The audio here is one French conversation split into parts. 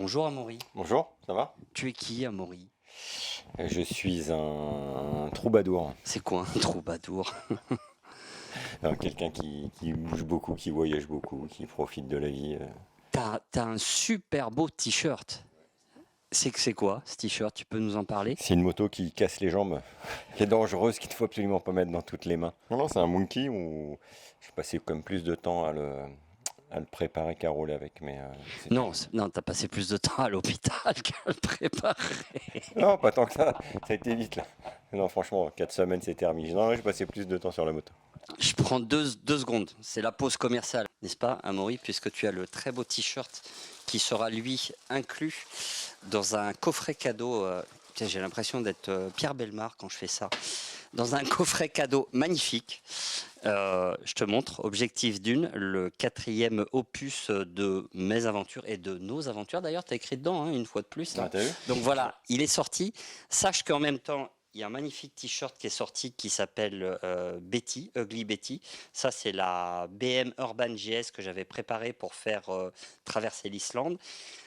Bonjour Amaury. Bonjour, ça va? Tu es qui Amaury? Je suis un troubadour. C'est quoi un troubadour? Alors, quelqu'un qui bouge beaucoup, qui voyage beaucoup, qui profite de la vie. T'as un super beau t-shirt. C'est quoi ce t-shirt? Tu peux nous en parler? C'est une moto qui casse les jambes, qui est dangereuse, qu'il ne faut absolument pas mettre dans toutes les mains. Non, non, c'est un monkey où j'ai passé comme plus de temps à le préparer qu'à rouler avec. Mais Non, non, t'as passé plus de temps à l'hôpital qu'à le préparer. non, pas tant que ça a été vite là. Non, franchement, 4 semaines c'est terminé. Non, j'ai passé plus de temps sur la moto. Je prends deux secondes. C'est la pause commerciale, n'est-ce pas, Amaury, puisque tu as le très beau t-shirt qui sera lui inclus dans un coffret cadeau. Tiens, j'ai l'impression d'être Pierre Bellemare quand je fais ça. Dans un coffret cadeau magnifique. Je te montre, Objectif d'une, le quatrième opus de mes aventures et de nos aventures. D'ailleurs, tu as écrit dedans, hein, une fois de plus. Ah, t'as vu? Donc voilà, il est sorti. Sache qu'en même temps, il y a un magnifique t-shirt qui est sorti qui s'appelle Betty, Ugly Betty. Ça, c'est la BM Urban GS que j'avais préparée pour faire traverser l'Islande.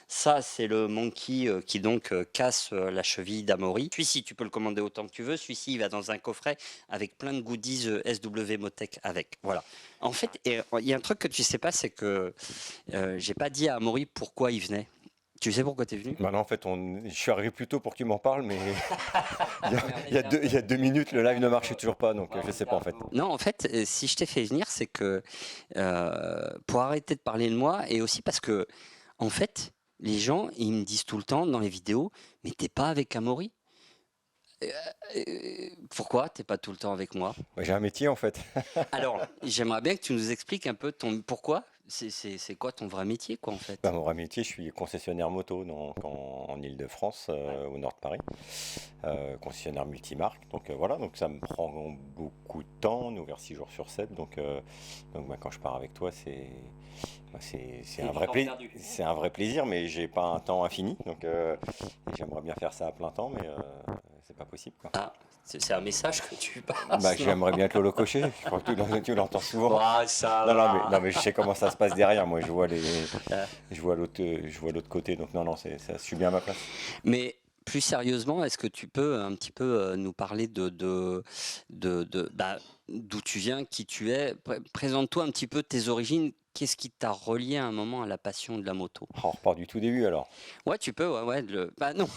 Ça, c'est le monkey qui donc casse la cheville d'Amaury. Celui-ci, tu peux le commander autant que tu veux. Celui-ci, il va dans un coffret avec plein de goodies SW Motech avec. Voilà. En fait, il y a un truc que tu sais pas, c'est que j'ai pas dit à Amaury pourquoi il venait. Tu sais pourquoi tu es venu? Bah non, en fait, je suis arrivé plus tôt pour que tu m'en parles, mais il y a 2 minutes, le live ne marchait toujours pas, donc je sais pas en fait. Non, en fait, si je t'ai fait venir, c'est que pour arrêter de parler de moi et aussi parce que, en fait, les gens, ils me disent tout le temps dans les vidéos, mais t'es pas avec Amaury? Pourquoi t'es pas tout le temps avec moi? Bah, j'ai un métier en fait. Alors, j'aimerais bien que tu nous expliques un peu ton pourquoi. C'est quoi ton vrai métier, quoi, en Bah, fait? mon vrai métier, je suis concessionnaire moto donc en Île-de-France, au nord de Paris, concessionnaire multimarque. Donc voilà, donc ça me prend beaucoup de temps, on est ouvert 6 jours sur 7. Donc bah, quand je pars avec toi, c'est un vrai plaisir. C'est un vrai plaisir, mais j'ai pas un temps infini. Donc j'aimerais bien faire ça à plein temps, mais c'est pas possible, quoi. Ah, c'est un message que tu Bah, passes, non? j'aimerais bien te l'holocaucher. Je crois que tu l'entends souvent. Ouais, ça Non, va. non, mais je sais comment ça se passe derrière. Moi, Euh, je vois l'autre côté. Donc non, non, je suis bien à ma place. Mais plus sérieusement, est-ce que tu peux un petit peu nous parler bah, d'où tu viens, qui tu es? Présente-toi un petit peu tes origines. Qu'est-ce qui t'a relié à un moment à la passion de la moto? On repart du tout début alors. Ouais, tu peux, ouais, ouais. Bah non,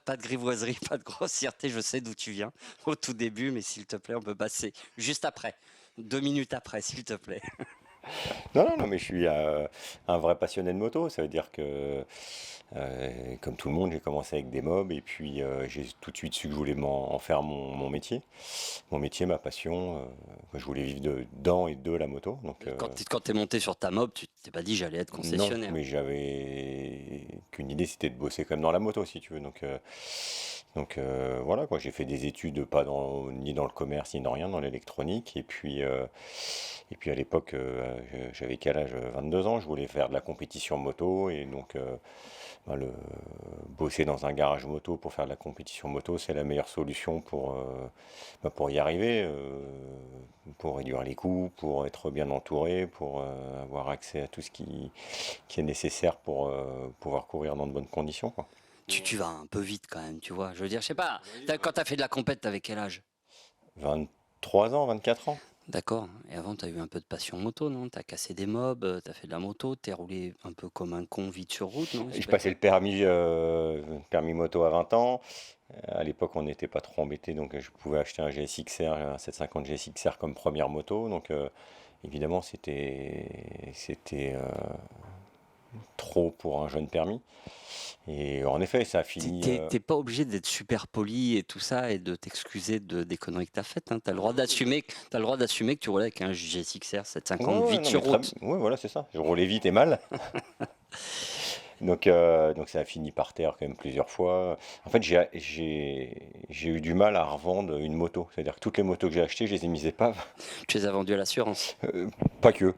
pas de grivoiserie, pas de grossièreté, je sais d'où tu viens au tout début, mais s'il te plaît, on peut passer juste après, 2 minutes après, s'il te plaît. Non, non, non, mais je suis un vrai passionné de moto. Ça veut dire que, comme tout le monde, j'ai commencé avec des mobs et puis j'ai tout de suite su que je voulais en faire mon métier. Mon métier, ma passion. Je voulais vivre dedans et de la moto. Quand t'es monté sur ta mob, tu t'es pas dit j'allais être Non, concessionnaire. mais j'avais qu'une idée, c'était de bosser comme dans la moto, si tu veux. Donc voilà, quoi. J'ai fait des études pas ni dans le commerce ni dans rien, dans l'électronique. Et puis à l'époque, j'avais quel âge? 22 ans. Je voulais faire de la compétition moto et donc bah, bosser dans un garage moto pour faire de la compétition moto, c'est la meilleure solution pour y arriver, pour réduire les coûts, pour être bien entouré, pour avoir accès à tout ce qui est nécessaire pour pouvoir courir dans de bonnes conditions, quoi. Tu vas un peu vite quand même, tu vois. Je veux dire, je sais pas, quand t'as fait de la compète, t'avais quel âge? 23 ans, 24 ans. D'accord. Et avant, t'as eu un peu de passion moto, non? T'as cassé des mobs, t'as fait de la moto, t'es roulé un peu comme un con vite sur route, non? C'est Je pas passais été- le permis moto à 20 ans. À l'époque, on n'était pas trop embêté, donc je pouvais acheter un GSX-R, un 750 GSX-R comme première moto. Donc évidemment, c'était trop pour un jeune permis. Et en effet, ça a fini. T'es pas obligé d'être super poli et tout ça et de t'excuser des conneries que t'as faites, hein. T'as le droit d'assumer que tu roulais avec un GSX-R Ouais, 750 ouais, vite non, mais sur route. ouais, voilà, c'est ça. Je roulais vite et mal. Donc ça a fini par terre quand même plusieurs fois. En fait, j'ai eu du mal à revendre une moto. C'est-à-dire que toutes les motos que j'ai achetées, je les ai mises épave. Tu les as vendus à l'assurance. Pas que.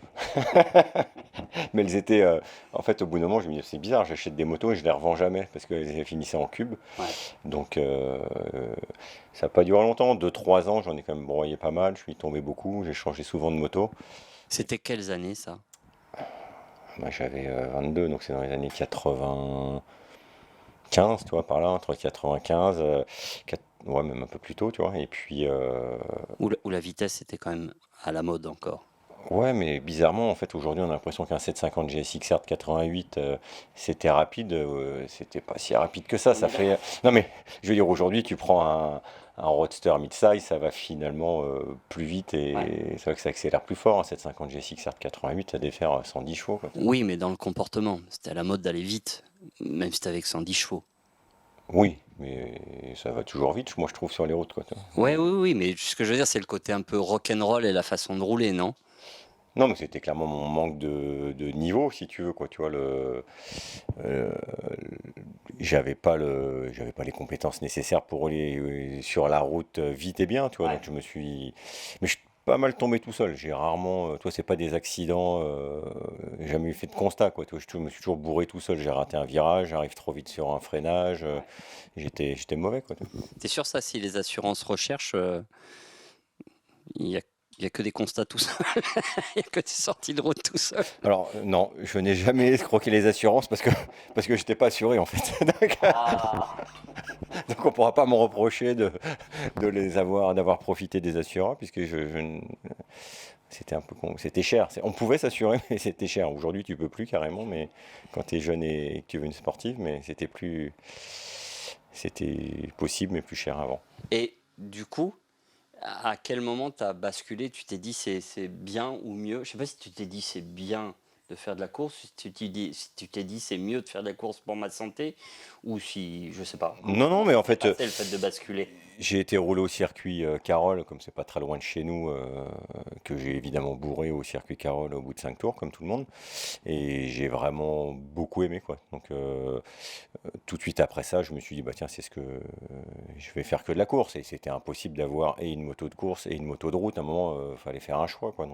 Mais elles étaient. En fait, au bout d'un moment, je me dis, c'est bizarre, j'achète des motos et je les revends jamais parce qu'elles finissaient en cube. Ouais. Donc ça n'a pas duré longtemps. 2 3 ans, j'en ai quand même broyé pas mal. Je suis tombé beaucoup. J'ai changé souvent de moto. C'était quelles années ça? Moi, j'avais 22, donc c'est dans les années 95, tu vois, par là, entre 95, ouais, même un peu plus tôt, tu vois. Et puis, Où la vitesse était quand même à la mode encore. ouais, mais bizarrement, en fait, aujourd'hui, on a l'impression qu'un 750 GSX-R de 88, c'était rapide. C'était pas si rapide que ça. On Ça est fait. d'accord. Non, mais je veux dire, aujourd'hui, tu prends un roadster mid-size, ça va finalement plus vite Ouais. et c'est vrai que ça accélère plus fort. Un 750 GSX-R de 88, ça devait faire 110 chevaux, quoi. Oui, mais dans le comportement. C'était à la mode d'aller vite, même si t'avais avec 110 chevaux. Oui, mais ça va toujours vite, moi, je trouve, sur les routes, quoi. Ouais, oui, oui, mais ce que je veux dire, c'est le côté un peu rock'n'roll et la façon de rouler, non? Non, mais c'était clairement mon manque de niveau, si tu veux, quoi. Tu vois, euh, j'avais pas les compétences nécessaires pour aller sur la route vite et bien, tu vois. Ouais. Donc mais je suis pas mal tombé tout seul. J'ai rarement, toi, c'est pas des accidents, j'ai jamais eu fait de constat, quoi. Tu vois, me suis toujours bourré tout seul. J'ai raté un virage, j'arrive trop vite sur un freinage, Ouais. j'étais mauvais, quoi. T'es sûr ça, si les assurances recherchent, il y a, il y a que des constats tout seul, il y a que des sorties de route tout seul. Alors, non, je n'ai jamais escroqué les assurances parce que j'étais pas assuré, en fait. Ah. Donc on pourra pas me reprocher d'avoir profité des assureurs, puisque c'était un peu c'était cher. On pouvait s'assurer, mais c'était cher. Aujourd'hui, tu peux plus carrément, mais quand tu es jeune et que tu veux une sportive, mais c'était possible, mais plus cher avant. Et du coup, à quel moment tu as basculé? Tu t'es dit c'est bien ou mieux? Je sais pas si tu t'es dit c'est bien de faire de la course, si tu t'es dit c'est mieux de faire de la course pour ma santé, ou si, je sais pas, Non, non, comment mais ça en s'est fait, passé le fait de basculer? j'ai été roulé au circuit Carole, comme c'est pas très loin de chez nous, que j'ai évidemment bourré au circuit Carole au bout de 5 tours, comme tout le monde. Et j'ai vraiment beaucoup aimé, quoi. Donc, tout de suite après ça, je me suis dit, bah tiens, c'est ce que je vais faire que de la course. Et c'était impossible d'avoir et une moto de course et une moto de route. À un moment, il fallait faire un choix, quoi.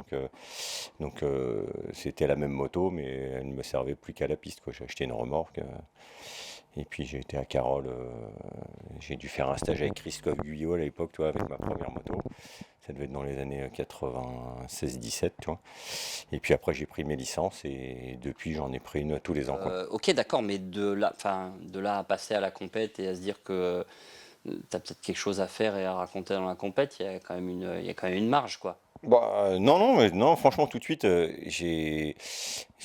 C'était la même moto, mais elle ne me servait plus qu'à la piste, quoi. J'ai acheté une remorque. Et puis j'ai été à Carole. J'ai dû faire un stage avec Christophe Guyot à l'époque, toi, avec ma première moto. Ça devait être dans les années 96-17, tu vois. Et puis après, j'ai pris mes licences et depuis, j'en ai pris une tous les ans, quoi. Ok, d'accord, mais de là à passer à la compète et à se dire que tu as peut-être quelque chose à faire et à raconter dans la compète, il y a quand même une marge, quoi. Bah, non, non, mais non, franchement, tout de suite, je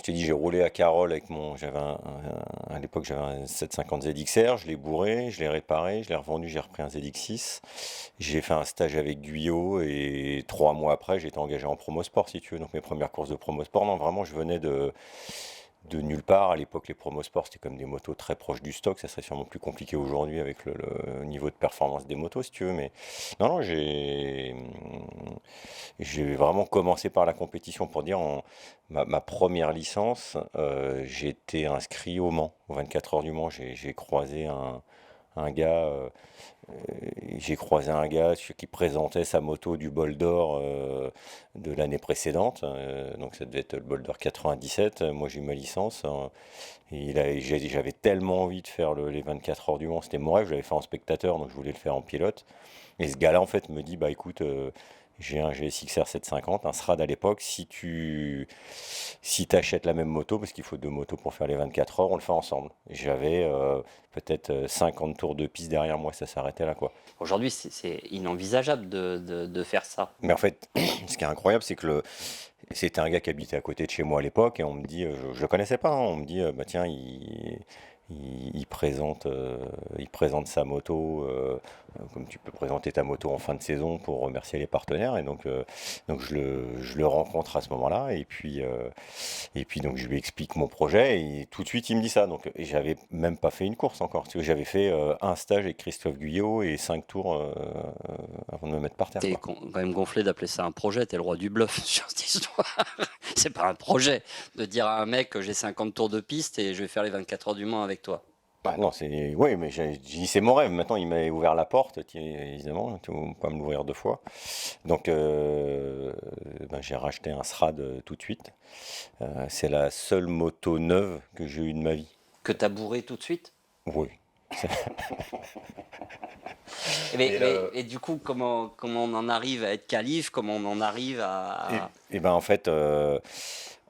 t'ai dit, j'ai roulé à Carole avec à l'époque, j'avais un 750 ZXR, je l'ai bourré, je l'ai réparé, je l'ai revendu, j'ai repris un ZX6. J'ai fait un stage avec Guyot et 3 mois après, j'étais engagé en promo sport, si tu veux. Donc mes premières courses de promo sport, non, vraiment, je venais de nulle part. À l'époque, les promos sport, c'était comme des motos très proches du stock. Ça serait sûrement plus compliqué aujourd'hui avec le niveau de performance des motos, si tu veux. Mais non, non, j'ai vraiment commencé par la compétition pour dire ma première licence, j'ai été inscrit au Mans, aux 24 heures du Mans. J'ai croisé un gars. J'ai croisé un gars qui présentait sa moto du Bol d'Or de l'année précédente, donc ça devait être le Bol d'Or 97. Moi j'ai eu ma licence, et j'avais tellement envie de faire les 24 heures du Mans, c'était mon rêve, je l'avais fait en spectateur, donc je voulais le faire en pilote. Et ce gars-là en fait me dit, bah écoute, j'ai un GSX-R 750, un SRAD à l'époque, si t'achètes la même moto, parce qu'il faut 2 motos pour faire les 24 heures, on le fait ensemble. J'avais peut-être 50 tours de piste derrière moi, ça s'arrêtait là, quoi. Aujourd'hui, c'est inenvisageable de faire ça. Mais en fait, ce qui est incroyable, c'est que c'était un gars qui habitait à côté de chez moi à l'époque, et on me dit, je le connaissais pas, hein, on me dit, bah tiens, il présente sa moto, comme tu peux présenter ta moto en fin de saison pour remercier les partenaires. Et donc je le rencontre à ce moment-là. Et puis donc je lui explique mon projet. Et tout de suite, il me dit ça. Donc, et j'avais même pas fait une course encore. Parce que j'avais fait un stage avec Christophe Guyot et 5 tours avant de me mettre par terre, T'es quoi. quand même gonflé d'appeler ça un projet, t'es le roi du bluff sur cette histoire. C'est pas un projet de dire à un mec que j'ai 50 tours de piste et je vais faire les 24 heures du Mans avec toi. Bah non, oui, mais j'ai dit c'est mon rêve. Maintenant, il m'a ouvert la porte, évidemment. Tu ne peux pas me l'ouvrir 2 fois. Donc, ben, j'ai racheté un SRAD tout de suite. C'est la seule moto neuve que j'ai eue de ma vie. Que t'as bourré tout de suite? Oui. Et du coup, comment on en arrive à être qualif? Comment on en arrive Et, à... et ben en fait,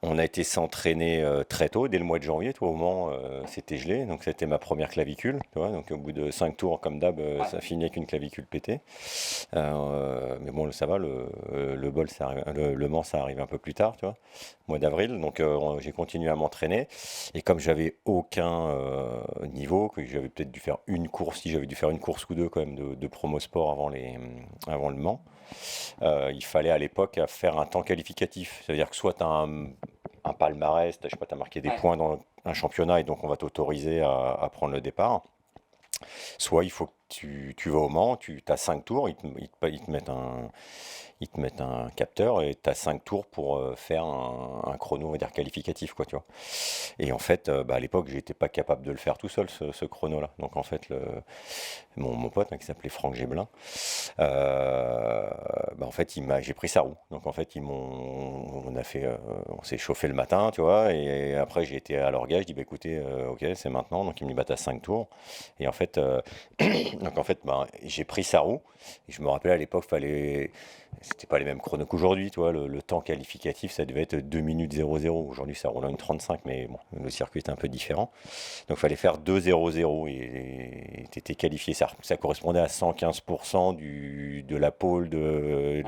On a été s'entraîner très tôt, dès le mois de janvier, toi, au Mans, c'était gelé, donc c'était ma première clavicule, tu vois, donc au bout de 5 tours, comme d'hab, ça finit avec une clavicule pétée. Mais bon, ça va, le bol, le Mans, ça arrive un peu plus tard, tu vois, mois d'avril, donc j'ai continué à m'entraîner, et comme j'avais aucun niveau, que j'avais peut-être dû faire une course, si j'avais dû faire une course ou deux quand même de promo sport avant le Mans, il fallait à l'époque faire un temps qualificatif. C'est-à-dire que soit tu as un palmarès, je sais pas, tu as marqué des points dans un championnat et donc on va t'autoriser à prendre le départ. Soit il faut que tu vas au Mans, tu as 5 tours, ils te mettent un capteur et tu as 5 tours pour faire un chrono, on va dire, qualificatif, quoi, tu vois. Et en fait, à l'époque, j'étais pas capable de le faire tout seul, ce chrono-là. Donc en fait, mon pote, hein, qui s'appelait Franck Géblin, en fait, j'ai pris sa roue. Donc en fait, on s'est chauffé le matin, tu vois, et après j'ai été à l'orga, je dis, écoutez, ok, c'est maintenant. Donc il me dit, t'as 5 tours. Et en fait, j'ai pris sa roue. Et je me rappelle à l'époque, c'était pas les mêmes chronos qu'aujourd'hui, tu vois, le temps qualificatif, ça devait être 2 minutes 00. Aujourd'hui, ça roule en 1,35, mais bon, le circuit est un peu différent. Donc, il fallait faire 2,00 et tu étais qualifié. Ça correspondait à 115% de la pole de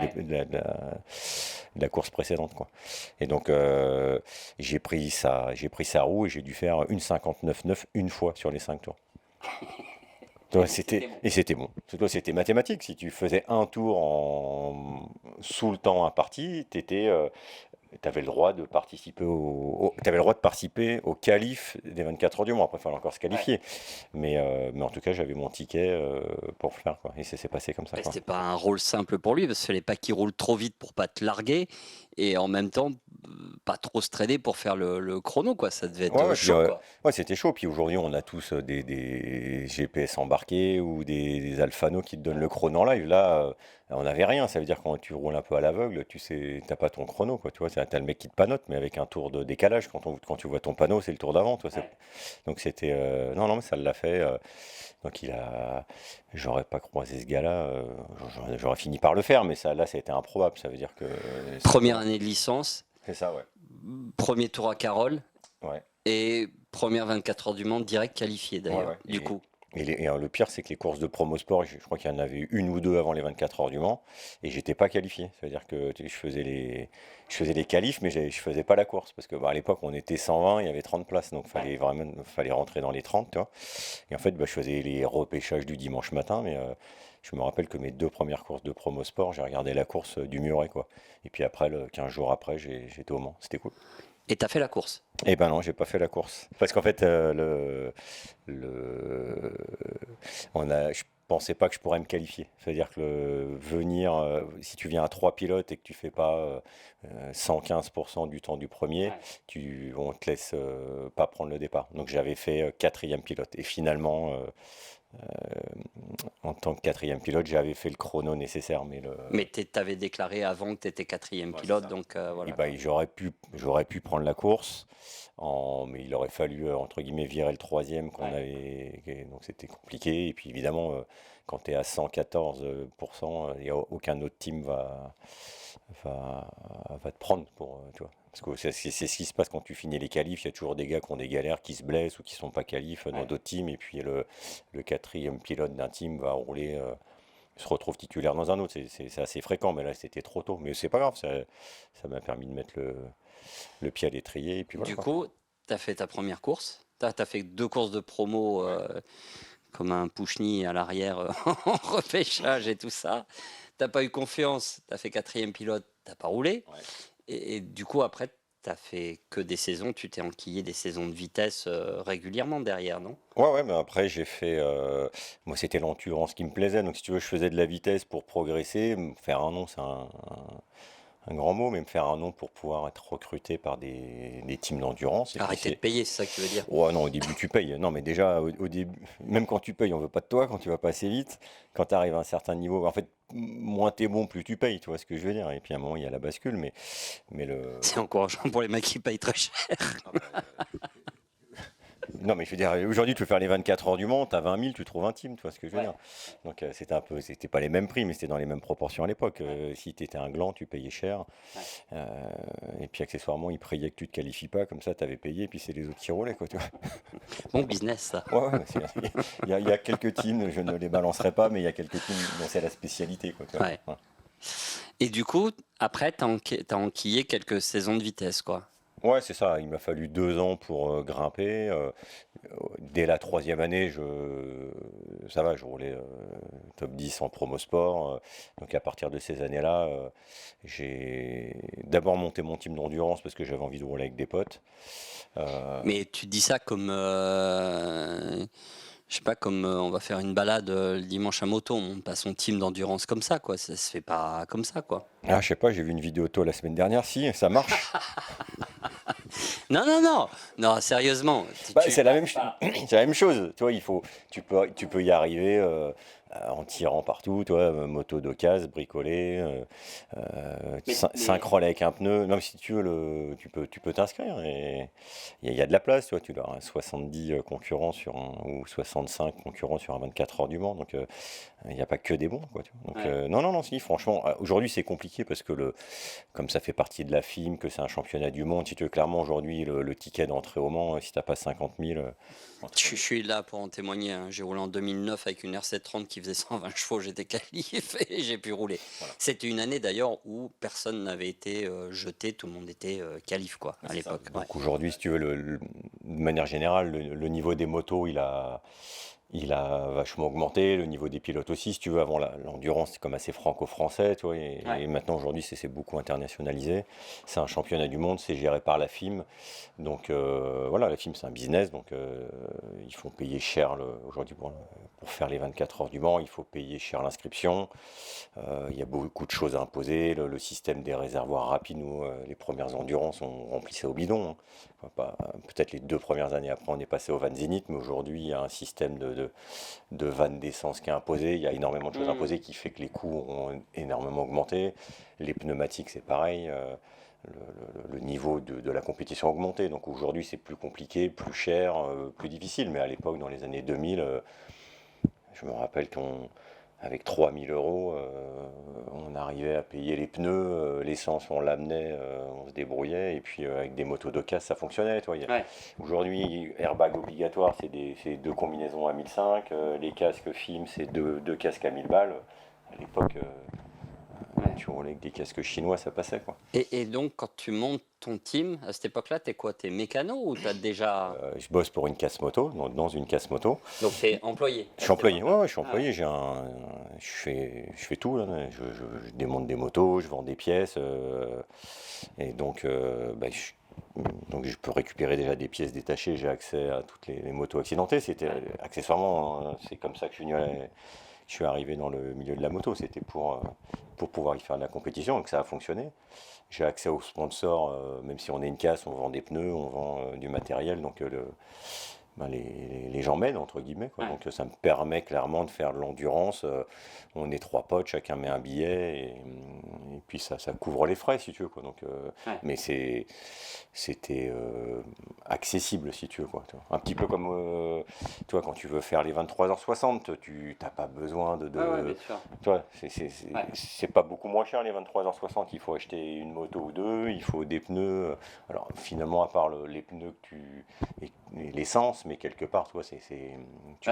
la course précédente, quoi. Et donc, j'ai pris sa roue et j'ai dû faire une 59,9 une fois sur les 5 tours. Toi, c'était bon. Toi, c'était mathématique. Si tu faisais un tour sous le temps imparti, t'avais le droit de participer t'avais le droit de participer au qualif des 24 heures du mois. Après, il fallait encore se qualifier. Mais en tout cas, j'avais mon ticket pour le faire, quoi. Et ça s'est passé comme ça, quoi. C'était pas un rôle simple pour lui, parce qu'il fallait pas qu'il roule trop vite pour pas te larguer, et en même temps, pas trop se traîner pour faire le chrono, quoi. Ça devait Ouais, être ouais, puis, chaud, quoi. ouais, c'était chaud. Puis aujourd'hui, on a tous des GPS embarqués ou des Alphano qui te donnent le chrono en live. Là, on n'avait rien. Ça veut dire quand tu roules un peu à l'aveugle, tu sais, t'as pas ton chrono, quoi. Tu vois, t'as le mec qui te panote, mais avec un tour de décalage. Quand tu vois ton panneau, c'est le tour d'avant, toi. Donc c'était, non, non, mais ça l'a fait. Donc j'aurais pas croisé ce gars-là. J'aurais fini par le faire, mais ça, là, ça a été improbable. Ça veut dire que Première année de licence, c'est ça, ouais. premier tour à Carole, Ouais. et première 24 heures du Mans, direct qualifié Ouais, d'ailleurs, ouais. du coup. Le pire, c'est que les courses de promo sport, je crois qu'il y en avait eu une ou deux avant les 24 heures du Mans, et j'étais pas qualifié. C'est-à-dire que je faisais les qualifs, mais je faisais pas la course. Parce que à l'époque, on était 120, il y avait 30 places, donc fallait rentrer dans les 30, tu vois. Et en fait, je faisais les repêchages du dimanche matin, mais je me rappelle que mes 2 premières courses de promo sport, j'ai regardé la course du Muret, quoi. Et puis après, 15 jours après, j'étais au Mans. C'était cool. Et t'as fait la course. Eh ben non, j'ai pas fait la course. Parce qu'en fait, le, je pensais pas que je pourrais me qualifier. C'est-à-dire que si tu viens à 3 pilotes et que tu fais pas 115% du temps du premier, on te laisse pas prendre le départ. Donc j'avais fait quatrième pilote. Et finalement, en tant que quatrième pilote, j'avais fait le chrono nécessaire. Mais t'avais déclaré avant que t'étais quatrième Ouais, c'est pilote, ça. donc Et voilà. j'aurais pu prendre la course, mais il aurait fallu, entre guillemets, virer le troisième donc c'était compliqué. Et puis évidemment, quand tu es à 114%, aucun autre team va, va te prendre tu vois. Parce que c'est ce qui se passe quand tu finis les qualifs, il y a toujours des gars qui ont des galères, qui se blessent ou qui sont pas qualifs dans d'autres teams, et puis le quatrième pilote d'un team va rouler, se retrouve titulaire dans un autre. C'est assez fréquent, mais là c'était trop tôt. Mais c'est pas grave, ça m'a permis de mettre le pied à l'étrier, et puis voilà, Du quoi. coup, t'as fait ta première course. T'as fait 2 courses de promo, comme un Pouchny à l'arrière, en repêchage et tout ça. T'as pas eu confiance, t'as fait quatrième pilote, t'as pas roulé. Ouais. Et du coup, après, t'as fait que des saisons, tu t'es enquillé des saisons de vitesse régulièrement derrière, non? Ouais, ouais, mais après j'ai fait. Moi, c'était l'endurance qui me plaisait. Donc, si tu veux, je faisais de la vitesse pour progresser. Me faire un nom, c'est un grand mot, mais me faire un nom pour pouvoir être recruté par des teams d'endurance. Et puis Arrêter de payer, c'est ça que tu veux dire? Ouais, non, au début tu payes. Non, mais déjà, au début, même quand tu payes, on veut pas de toi quand tu vas pas assez vite. Quand tu arrives à un certain niveau, en fait, moins t'es bon, plus tu payes, tu vois ce que je veux dire. Et puis à un moment, il y a la bascule, mais le. C'est encourageant pour les mecs qui payent très cher. Ah bah, Non, mais je veux dire, aujourd'hui, tu veux faire les 24 heures du Mans, t'as 20 000, tu trouves un team, tu vois ce que je veux Ouais, dire. Donc, c'était pas les mêmes prix, mais c'était dans les mêmes proportions à l'époque. Si t'étais un gland, tu payais cher. ouais. Euh, et puis, accessoirement, ils priaient que tu te qualifies pas, comme ça, t'avais payé, et puis c'est les autres qui roulaient, quoi, tu vois. Bon business, ça. Ouais, ouais, il y a quelques teams, je ne les balancerai pas, mais il y a quelques teams dont c'est la spécialité, quoi, tu vois. Ouais. Ouais. Et du coup, après, t'as enquillé quelques saisons de vitesse, quoi. Ouais, c'est ça. Il m'a fallu 2 ans pour grimper. Dès la troisième année, ça va, je roulais top 10 en promo sport. Donc à partir de ces années-là, j'ai d'abord monté mon team d'endurance parce que j'avais envie de rouler avec des potes. Euh, Mais tu dis ça comme, je sais pas, comme on va faire une balade le dimanche à moto, on monte pas son team d'endurance comme ça, quoi. Ça se fait pas comme ça, quoi. Ah, je sais pas, j'ai vu une vidéo auto la semaine dernière. Si, ça marche. Non, non, non, non, sérieusement. Bah, c'est la même, c'est la même chose. Tu vois, tu peux y arriver en tirant partout. Tu vois, moto d'occasion, bricolé, Mais 5 rolls avec un pneu. Non, mais si tu veux, tu peux t'inscrire. Et il y a de la place. Tu vois, tu dois avoir 70 concurrents ou 65 concurrents sur un 24 heures du Mans. Donc, il n'y a pas que des bons, quoi. Tu vois. Donc, ouais. non, non, non, si, franchement, aujourd'hui, c'est compliqué parce que comme ça fait partie de la FIM, que c'est un championnat du monde, si tu veux, clairement, aujourd'hui, le ticket d'entrée au Mans, si t'as pas 50 000, entre- Je suis là pour en témoigner, hein. J'ai roulé en 2009 avec une R730 qui faisait 120 chevaux, j'étais qualifié et j'ai pu rouler. voilà. C'était une année d'ailleurs où personne n'avait été jeté, tout le monde était qualif, quoi, à C'est ça. l'époque. Ouais. Donc aujourd'hui, si tu veux, de manière générale, le niveau des motos, il a vachement augmenté, le niveau des pilotes aussi. Si tu veux, avant l'endurance, c'est comme assez franco-français, tu vois, Ouais. et maintenant, aujourd'hui, c'est beaucoup internationalisé. C'est un championnat du monde, c'est géré par la FIM. Donc voilà, la FIM, c'est un business, donc ils font payer cher aujourd'hui pour faire les 24 heures du Mans, il faut payer cher l'inscription. Il y a beaucoup de choses à imposer. Le système des réservoirs rapides, nous, les premières endurances, on remplissait au bidon, hein. Enfin, peut-être les 2 premières années après, on est passé au van Zénith, mais aujourd'hui, il y a un système de vanne d'essence qui est imposé. Il y a énormément de choses Hmm. imposées qui fait que les coûts ont énormément augmenté. Les pneumatiques, c'est pareil. Le niveau de la compétition a augmenté. Donc aujourd'hui, c'est plus compliqué, plus cher, plus difficile. Mais à l'époque, dans les années 2000, je me rappelle qu'avec 3 000 euros, on arrivait à payer les pneus, l'essence, on l'amenait, on se débrouillait. Et puis avec des motos d'occasion, ça fonctionnait. Tu vois. Ouais. Aujourd'hui, airbag obligatoire, c'est 2 combinaisons à 1 500. Les casques FIM, c'est deux casques à 1 000 balles. À l'époque, Ouais. tu roulais avec des casques chinois, ça passait, quoi. Et donc, quand tu montes ton team, à cette époque-là, t'es quoi? T'es mécano ou t'as déjà... Je bosse pour une casse moto, dans une casse moto. Donc, t'es employé Je à suis cette employé, ouais, époque-là. ouais, je suis Ah ouais. employé. Je fais tout, là. Je démonte des motos, je vends des pièces. Et donc, donc, je peux récupérer déjà des pièces détachées. J'ai accès à toutes les motos accidentées. C'était accessoirement, hein, c'est comme ça que je suis arrivé dans le milieu de la moto. C'était pour pouvoir y faire de la compétition, donc ça a fonctionné. J'ai accès aux sponsors, même si on est une casse, on vend des pneus, on vend du matériel. Donc, les gens m'aident, entre guillemets, quoi. Ouais. Donc ça me permet clairement de faire de l'endurance. On est 3 potes, chacun met un billet et puis ça couvre les frais, si tu veux, quoi. Donc, Ouais. mais c'était accessible, si tu veux, quoi, tu vois. Un petit peu comme toi, quand tu veux faire les 23h60, tu n'as pas besoin Ouais, ouais, bien sûr. tu vois, Ouais. c'est pas beaucoup moins cher les 23h60. Il faut acheter une moto ou deux, il faut des pneus. Alors finalement, à part les pneus et l'essence, mais quelque part, toi, tu Ouais,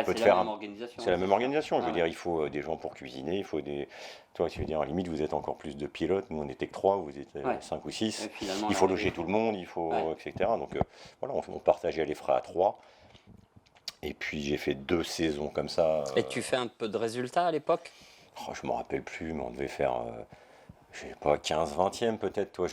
peux c'est te la faire même organisation, c'est la c'est même ça. organisation. Je Ah veux ouais. dire, il faut des gens pour cuisiner, il faut toi, tu veux dire, à la limite, vous êtes encore plus de pilotes. Nous, on était que 3, vous êtes Ouais. 5 ou Et 6. finalement, Il faut l'arrivée. loger tout le monde, Ouais. etc. Donc voilà, on partageait les frais à 3. Et puis j'ai fait 2 saisons comme ça. Et tu fais un peu de résultats à l'époque? Je me rappelle plus, mais on devait faire, je sais pas, 15-20e peut-être, toi.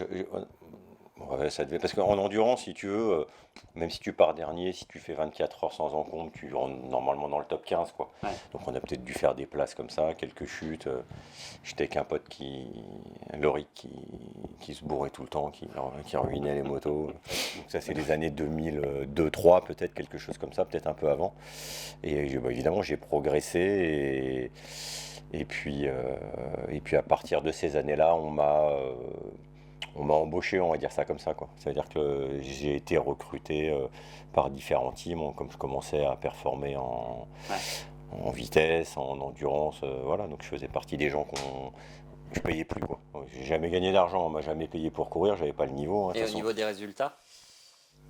Ouais, ça devait. Parce qu'en endurance, si tu veux, même si tu pars dernier, si tu fais 24 heures sans encombre, tu rentres normalement dans le top 15, quoi. Ouais. Donc on a peut-être dû faire des places comme ça, quelques chutes. J'étais avec un pote Loric, qui se bourrait tout le temps, qui ruinait les motos. Donc ça, c'est les années 2002-2003, peut-être, quelque chose comme ça, peut-être un peu avant. Et évidemment, j'ai progressé. Et puis à partir de ces années-là, on m'a embauché, on va dire ça comme ça, quoi. Ça veut dire que j'ai été recruté par différents teams, comme je commençais à performer Ouais. en vitesse, en endurance, voilà. Donc je faisais partie des gens qu'on je payais plus, quoi. J'ai jamais gagné d'argent, on m'a jamais payé pour courir, j'avais pas le niveau, hein, de Et toute au façon. niveau des résultats?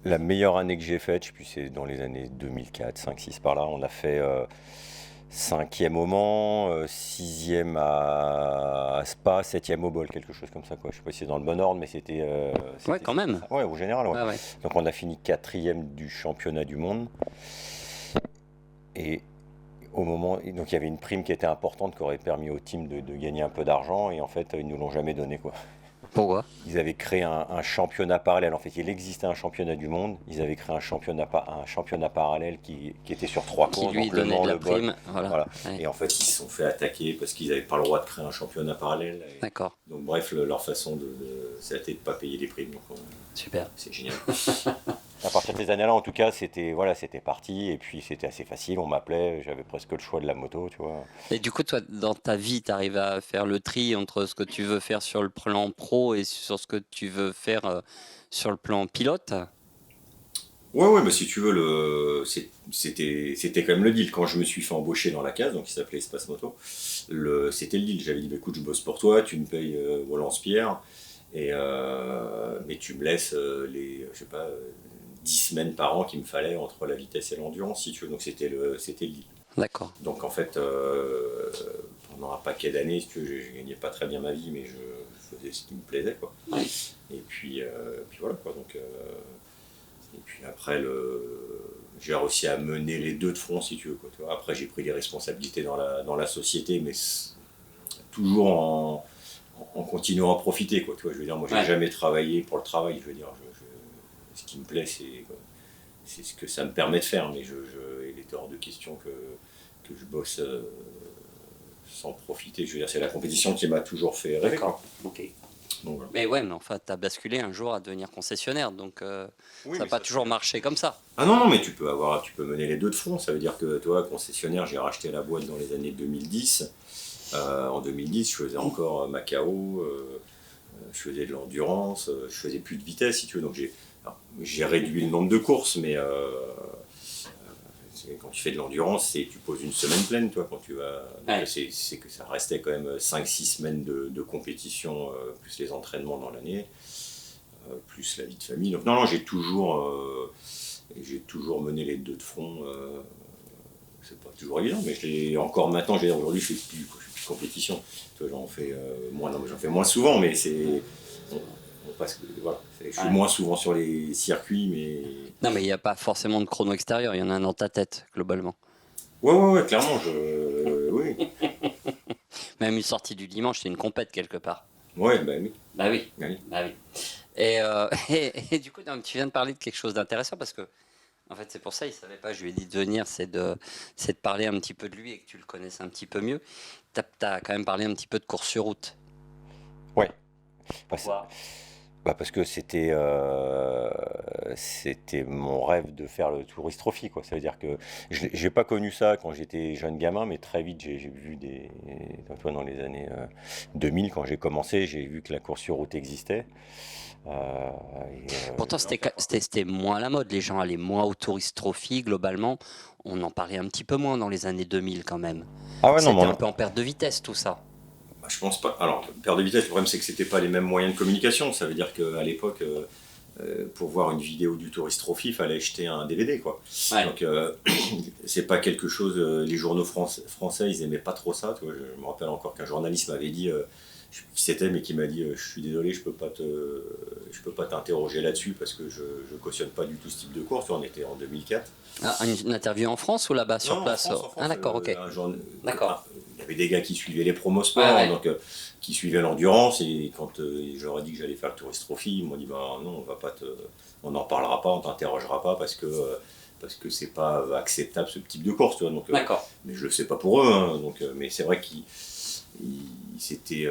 La meilleure année que j'ai faite, je sais plus, c'est dans les années 2004, 5, 6 par là, on a fait cinquième au Mans, sixième à Spa, septième au Bol, quelque chose comme ça, quoi. Je sais pas si c'est dans le bon ordre, mais Ouais, quand c'était même. ça. Ouais, au général, ouais. Ouais, ouais. Donc on a fini quatrième du championnat du monde. Et donc il y avait une prime qui était importante, qui aurait permis au team de gagner un peu d'argent, et en fait, ils nous l'ont jamais donné, quoi. Pourquoi? Ils avaient créé un championnat parallèle. En fait, il existait un championnat du monde. Ils avaient créé un championnat parallèle qui était sur 3 Qui courses, lui donc le donnait Mans, de la le Bol. prime, voilà. Voilà. Ouais, Et en fait, ils se sont fait attaquer parce qu'ils n'avaient pas le droit de créer un championnat parallèle. d'accord, Donc, bref, leur façon c'était de ne pas payer les primes. Donc, super. c'est génial. À partir de ces années-là, en tout cas, c'était parti. Et puis, c'était assez facile. On m'appelait. J'avais presque le choix de la moto, tu vois. Et du coup, toi, dans ta vie, tu arrives à faire le tri entre ce que tu veux faire sur le plan pro et sur ce que tu veux faire sur le plan pilote? Ouais, ouais, bah si tu veux, c'était quand même le deal. Quand je me suis fait embaucher dans la case, donc qui s'appelait Espace Moto, c'était le deal. J'avais dit, bah, écoute, je bosse pour toi, tu me payes Volance-Pierre, mais tu me laisses je sais pas, 10 semaines par an qu'il me fallait entre la vitesse et l'endurance, si tu veux. Donc c'était le deal. D'accord. Donc en fait, pendant un paquet d'années, si tu veux, je gagnais pas très bien ma vie, mais je faisais ce qui me plaisait, quoi. Oui. Et puis voilà, quoi. Donc, et puis après, j'ai réussi à mener les deux de front, si tu veux, quoi, tu vois. Après, j'ai pris des responsabilités dans la société, mais toujours en continuant à profiter, quoi. Tu vois, je veux dire, moi, j'ai Ouais. jamais travaillé pour le travail. Je veux dire, ce qui me plaît, c'est ce que ça me permet de faire, mais il était hors de question que je bosse sans profiter. Je veux dire, c'est la compétition qui m'a toujours fait rêver, quoi. D'accord. Ok. Donc, voilà. Mais ouais, mais enfin, tu as basculé un jour à devenir concessionnaire, donc Oui, ça n'a mais pas ça, toujours c'est- marché comme ça. Ah non, non, mais tu peux mener les deux de front. Ça veut dire que toi, concessionnaire, j'ai racheté la boîte dans les années 2010. En 2010, je faisais encore Macao, je faisais de l'endurance, je faisais plus de vitesse, si tu veux. Donc j'ai réduit le nombre de courses, mais quand tu fais de l'endurance, tu poses une semaine pleine, toi, quand tu vas. Ouais. C'est que ça restait quand même 5-6 semaines de compétition, plus les entraînements dans l'année, plus la vie de famille. Donc non, non, j'ai toujours mené les deux de front. C'est pas toujours évident, mais encore maintenant, aujourd'hui, je fais plus de compétition. Toi, j'en fais moins, non, mais j'en fais moins souvent, mais on passe, voilà, je suis Ouais. moins souvent sur les circuits, mais Non, mais il n'y a pas forcément de chrono extérieur, il y en a un dans ta tête, globalement. ouais, clairement, oui, Même une sortie du dimanche, c'est une compète quelque part. ouais, bah oui, Bah oui. bah oui. Bah oui. Et, et du coup, non, tu viens de parler de quelque chose d'intéressant parce que, en fait, c'est pour ça, il savait pas, je lui ai dit de venir, c'est de parler un petit peu de lui et que tu le connaisses un petit peu mieux. Tu as quand même parlé un petit peu de course sur route. Ouais. Pourquoi? Parce que c'était mon rêve de faire le Tourist Trophy, quoi. Ça veut dire que j'ai pas connu ça quand j'étais jeune gamin, mais très vite j'ai vu toi, dans les années 2000, quand j'ai commencé, j'ai vu que la course sur route existait. Pourtant, Je voulais en faire, quoi. c'était moins à la mode. Les gens allaient moins au Tourist Trophy, globalement. On en parlait un petit peu moins dans les années 2000 quand même. Ah ouais, non, mais C'était un peu en perte de vitesse, tout ça. bah, je pense pas. Alors, perte de vitesse, le problème c'est que c'était pas les mêmes moyens de communication. Ça veut dire qu'à l'époque, pour voir une vidéo du Tourist Trophy, il fallait acheter un DVD, quoi. Ouais. Donc, c'est pas quelque chose. Les journaux français, ils aimaient pas trop ça. Tu vois, je me rappelle encore qu'un journaliste m'avait dit, je sais plus qui c'était, mais qui m'a dit, je suis désolé, je peux pas t'interroger là-dessus parce que je cautionne pas du tout ce type de course. Tu vois, on était en 2004. Ah, une interview en France ou là-bas sur Non, place? en France, Ah d'accord, ok. D'accord. Il y avait des gars qui suivaient les promos sport, Ouais, ouais. donc qui suivaient l'endurance, et quand je leur ai dit que j'allais faire le Tourist Trophy, ils m'ont dit bah non, on n'en parlera pas, on t'interrogera pas parce que c'est pas acceptable ce type de course, tu vois. Donc, D'accord. mais je le sais pas pour eux, hein, donc, mais c'est vrai c'était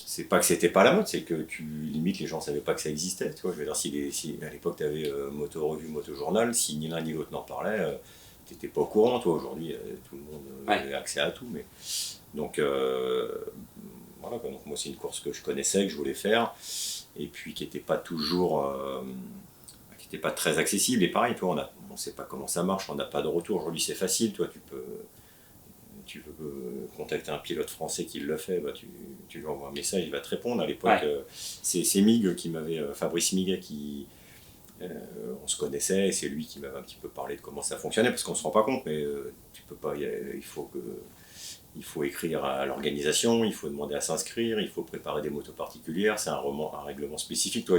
c'est pas que c'était pas à la mode, c'est que limite les gens savaient pas que ça existait, tu vois. Je veux dire, si à l'époque tu avais Moto Revue, Moto Journal, si ni l'un ni l'autre n'en parlait, t'étais pas au courant, toi. Aujourd'hui, tout le monde avait accès à tout, mais donc voilà, quoi. Donc moi c'est une course que je connaissais, que je voulais faire, et puis qui n'était pas toujours, qui n'était pas très accessible. Et pareil, toi, on ne sait pas comment ça marche, on n'a pas de retour. Aujourd'hui, c'est facile, toi, tu peux contacter un pilote français qui le fait, bah, tu lui envoies un message, il va te répondre. À l'époque, c'est Mig qui m'avait, Fabrice Miguet, on se connaissait, et c'est lui qui m'avait un petit peu parlé de comment ça fonctionnait, parce qu'on ne se rend pas compte, mais tu peux pas, il faut écrire à l'organisation, il faut demander à s'inscrire, il faut préparer des motos particulières, c'est un règlement spécifique. Toi,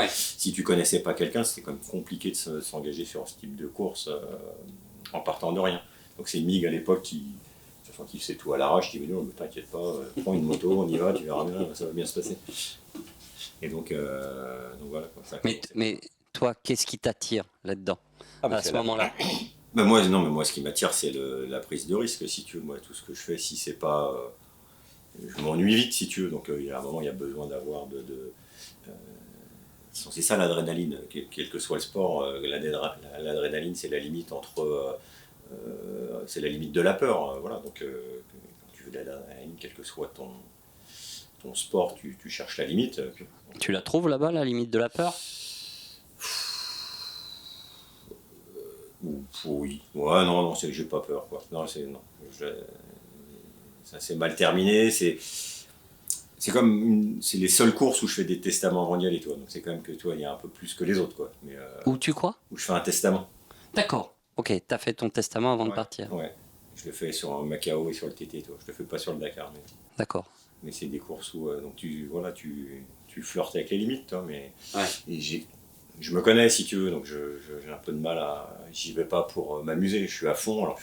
si tu connaissais pas quelqu'un, c'était quand même compliqué de s'engager sur ce type de course en partant de rien. Donc c'est Mig à l'époque qui faisait tout à l'arrache, qui me dit non, mais t'inquiète pas, prends une moto, on y va, tu verras bien, ça va bien se passer. Et donc voilà, quoi, ça a commencé. Mais toi, qu'est-ce qui t'attire là-dedans, à ce moment-là? Ben moi, ce qui m'attire, c'est la prise de risque, si tu veux. Moi, tout ce que je fais, si c'est pas... je m'ennuie vite, si tu veux. Donc, il y a un moment, il y a besoin d'avoir c'est ça l'adrénaline, quel que soit le sport. L'adrénaline, c'est la limite c'est la limite de la peur. Voilà. Donc, quand tu veux de l'adrénaline, quel que soit ton sport, tu cherches la limite. Tu la trouves là-bas, la limite de la peur? Oui. Ouais, non, j'ai pas peur, quoi. Non, ça s'est mal terminé. C'est c'est les seules courses où je fais des testaments avant d'y aller, toi. Donc c'est quand même que toi, il y a un peu plus que les autres, quoi. Mais, Où tu crois? où je fais un testament. D'accord. Ok, t'as fait ton testament avant de partir. Ouais. Je le fais sur Macao et sur le TT, toi. Je le fais pas sur le Dakar. D'accord. Mais c'est des courses où donc tu flirtes avec les limites, toi. Mais et je me connais, si tu veux, donc j'ai un peu de mal j'y vais pas pour m'amuser. Je suis à fond. Alors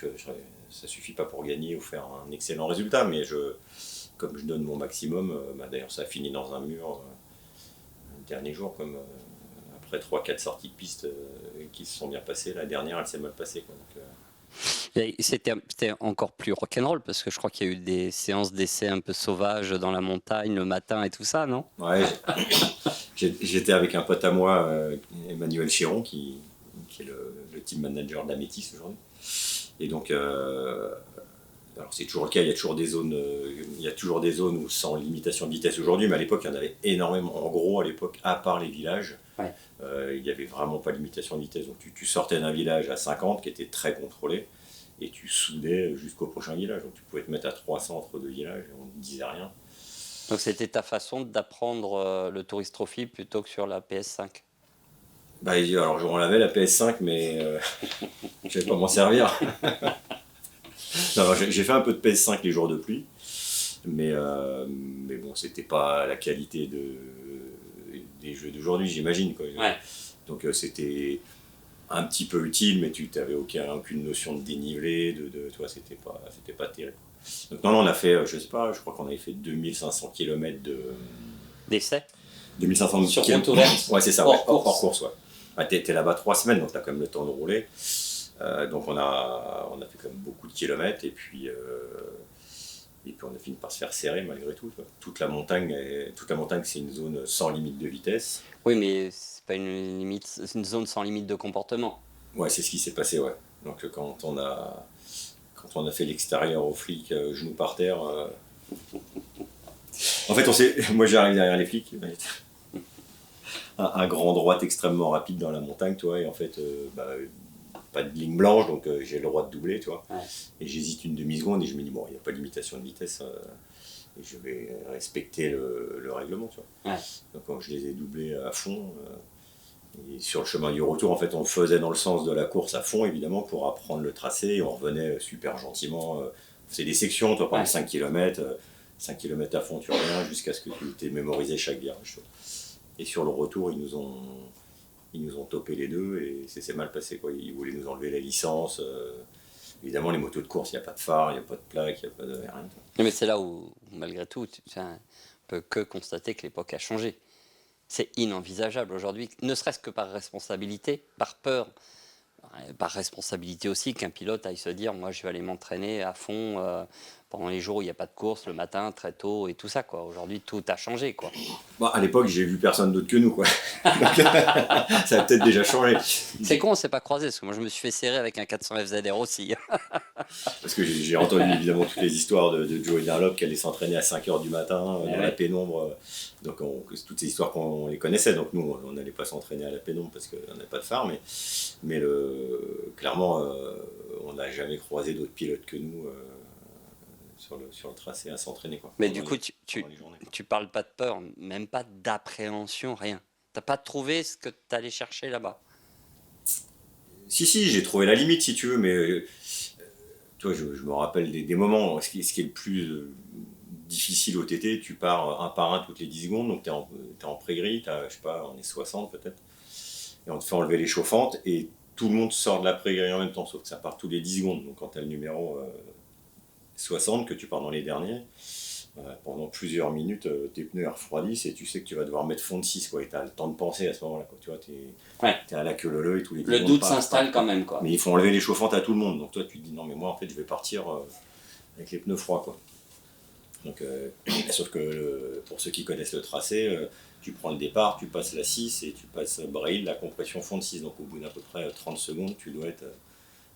ça suffit pas pour gagner ou faire un excellent résultat, mais comme je donne mon maximum, d'ailleurs ça a fini dans un mur le dernier jour, comme après 3-4 sorties de piste qui se sont bien passées. La dernière, elle s'est mal passée, quoi. Donc, c'était encore plus rock'n'roll parce que je crois qu'il y a eu des séances d'essai un peu sauvages dans la montagne le matin et tout ça, non? Ouais, j'étais avec un pote à moi, Emmanuel Chéron, qui est le team manager d'Amétis aujourd'hui. Et donc, alors c'est toujours le cas, il y a toujours des zones où sans limitation de vitesse aujourd'hui, mais à l'époque il y en avait énormément. En gros, à l'époque, à part les villages, il n'y avait vraiment pas de limitation de vitesse. Donc tu sortais d'un village à 50 qui était très contrôlé, et tu soudais jusqu'au prochain village. Donc tu pouvais te mettre à 300 entre deux villages et on ne disait rien. Donc c'était ta façon d'apprendre le Tourist Trophy plutôt que sur la PS5? Alors on avait la PS5, mais je ne savais pas m'en servir. Non, j'ai fait un peu de PS5 les jours de pluie, mais bon, c'était pas la qualité des jeux d'aujourd'hui, j'imagine, quoi. Donc c'était un petit peu utile, mais tu n'avais aucune notion de dénivelé, toi, c'était pas terrible. Donc non, on a fait, je sais pas, je crois qu'on avait fait 2500 km d'essai. 2500 sur km. route ouverte. Ouais, c'est ça, hors course, ouais. T'es là-bas 3 semaines, donc t'as quand même le temps de rouler. Donc on a fait quand même beaucoup de kilomètres, et puis on a fini par se faire serrer malgré tout. Toute la montagne, c'est une zone sans limite de vitesse. Oui, mais c'est pas c'est une zone sans limite de comportement. Ouais, c'est ce qui s'est passé, ouais. Donc quand on a fait l'extérieur aux flics, genoux par terre. En fait, moi j'arrive derrière les flics. Un grand droite extrêmement rapide dans la montagne, toi, et en fait, pas de ligne blanche, donc j'ai le droit de doubler, tu vois. Et j'hésite une demi-seconde et je me dis, bon, il n'y a pas de limitation de vitesse, et je vais respecter le règlement, tu vois. Donc quand je les ai doublés à fond, et sur le chemin du retour, en fait, on faisait dans le sens de la course à fond, évidemment, pour apprendre le tracé, et on revenait super gentiment. C'est des sections, toi, pendant 5 km, 5 km à fond, tu reviens, jusqu'à ce que tu aies mémorisé chaque virage. Et sur le retour, ils nous ont topé les deux, et c'est mal passé, quoi. Ils voulaient nous enlever la licence. Évidemment, les motos de course, il n'y a pas de phare, il n'y a pas de plaque, il n'y a pas de rien. Mais c'est là où, malgré tout, tu ne peux que constater que l'époque a changé. C'est inenvisageable aujourd'hui, ne serait-ce que par responsabilité, par peur, par responsabilité aussi, qu'un pilote aille se dire, moi je vais aller m'entraîner à fond pendant les jours où il n'y a pas de course, le matin, très tôt et tout ça, quoi. Aujourd'hui, tout a changé, quoi. Bon, à l'époque, j'ai vu personne d'autre que nous, quoi. Donc, ça a peut-être déjà changé. C'est con, on s'est pas croisés, parce que moi, je me suis fait serrer avec un 400 FZR aussi. Parce que j'ai entendu évidemment toutes les histoires de Joey Dunlop qui allait s'entraîner à 5h du matin dans la pénombre. Donc toutes ces histoires qu'on les connaissait. Donc nous, on n'allait pas s'entraîner à la pénombre parce qu'on n'avait pas de phare. Mais clairement, on n'a jamais croisé d'autres pilotes que nous sur le tracé à s'entraîner, quoi. Mais du coup, tu parles pas de peur, même pas d'appréhension, rien. T'as pas trouvé ce que t'allais chercher là-bas? Si, j'ai trouvé la limite, si tu veux, mais toi, je me rappelle des moments, ce qui est le plus difficile au TT, tu pars un par un toutes les 10 secondes, donc tu es en pré-grille, je sais pas, on est 60 peut-être, et on te fait enlever les chauffantes, et tout le monde sort de la pré-grille en même temps, sauf que ça part tous les 10 secondes, donc quand tu as le numéro 60, que tu pars dans les derniers, pendant plusieurs minutes, tes pneus refroidissent et tu sais que tu vas devoir mettre fond de 6, quoi, et tu as le temps de penser à ce moment-là, quoi. Tu vois, t'es à la queue leu et tous les 10 Le secondes doute passent, s'installe quand même, quoi. mais ils font enlever les chauffantes à tout le monde, donc toi tu te dis non mais moi en fait je vais partir avec les pneus froids, quoi. Donc, sauf que pour ceux qui connaissent le tracé, tu prends le départ, tu passes la 6 et tu passes Braille, la compression fond de 6, donc au bout d'à peu près 30 secondes tu dois être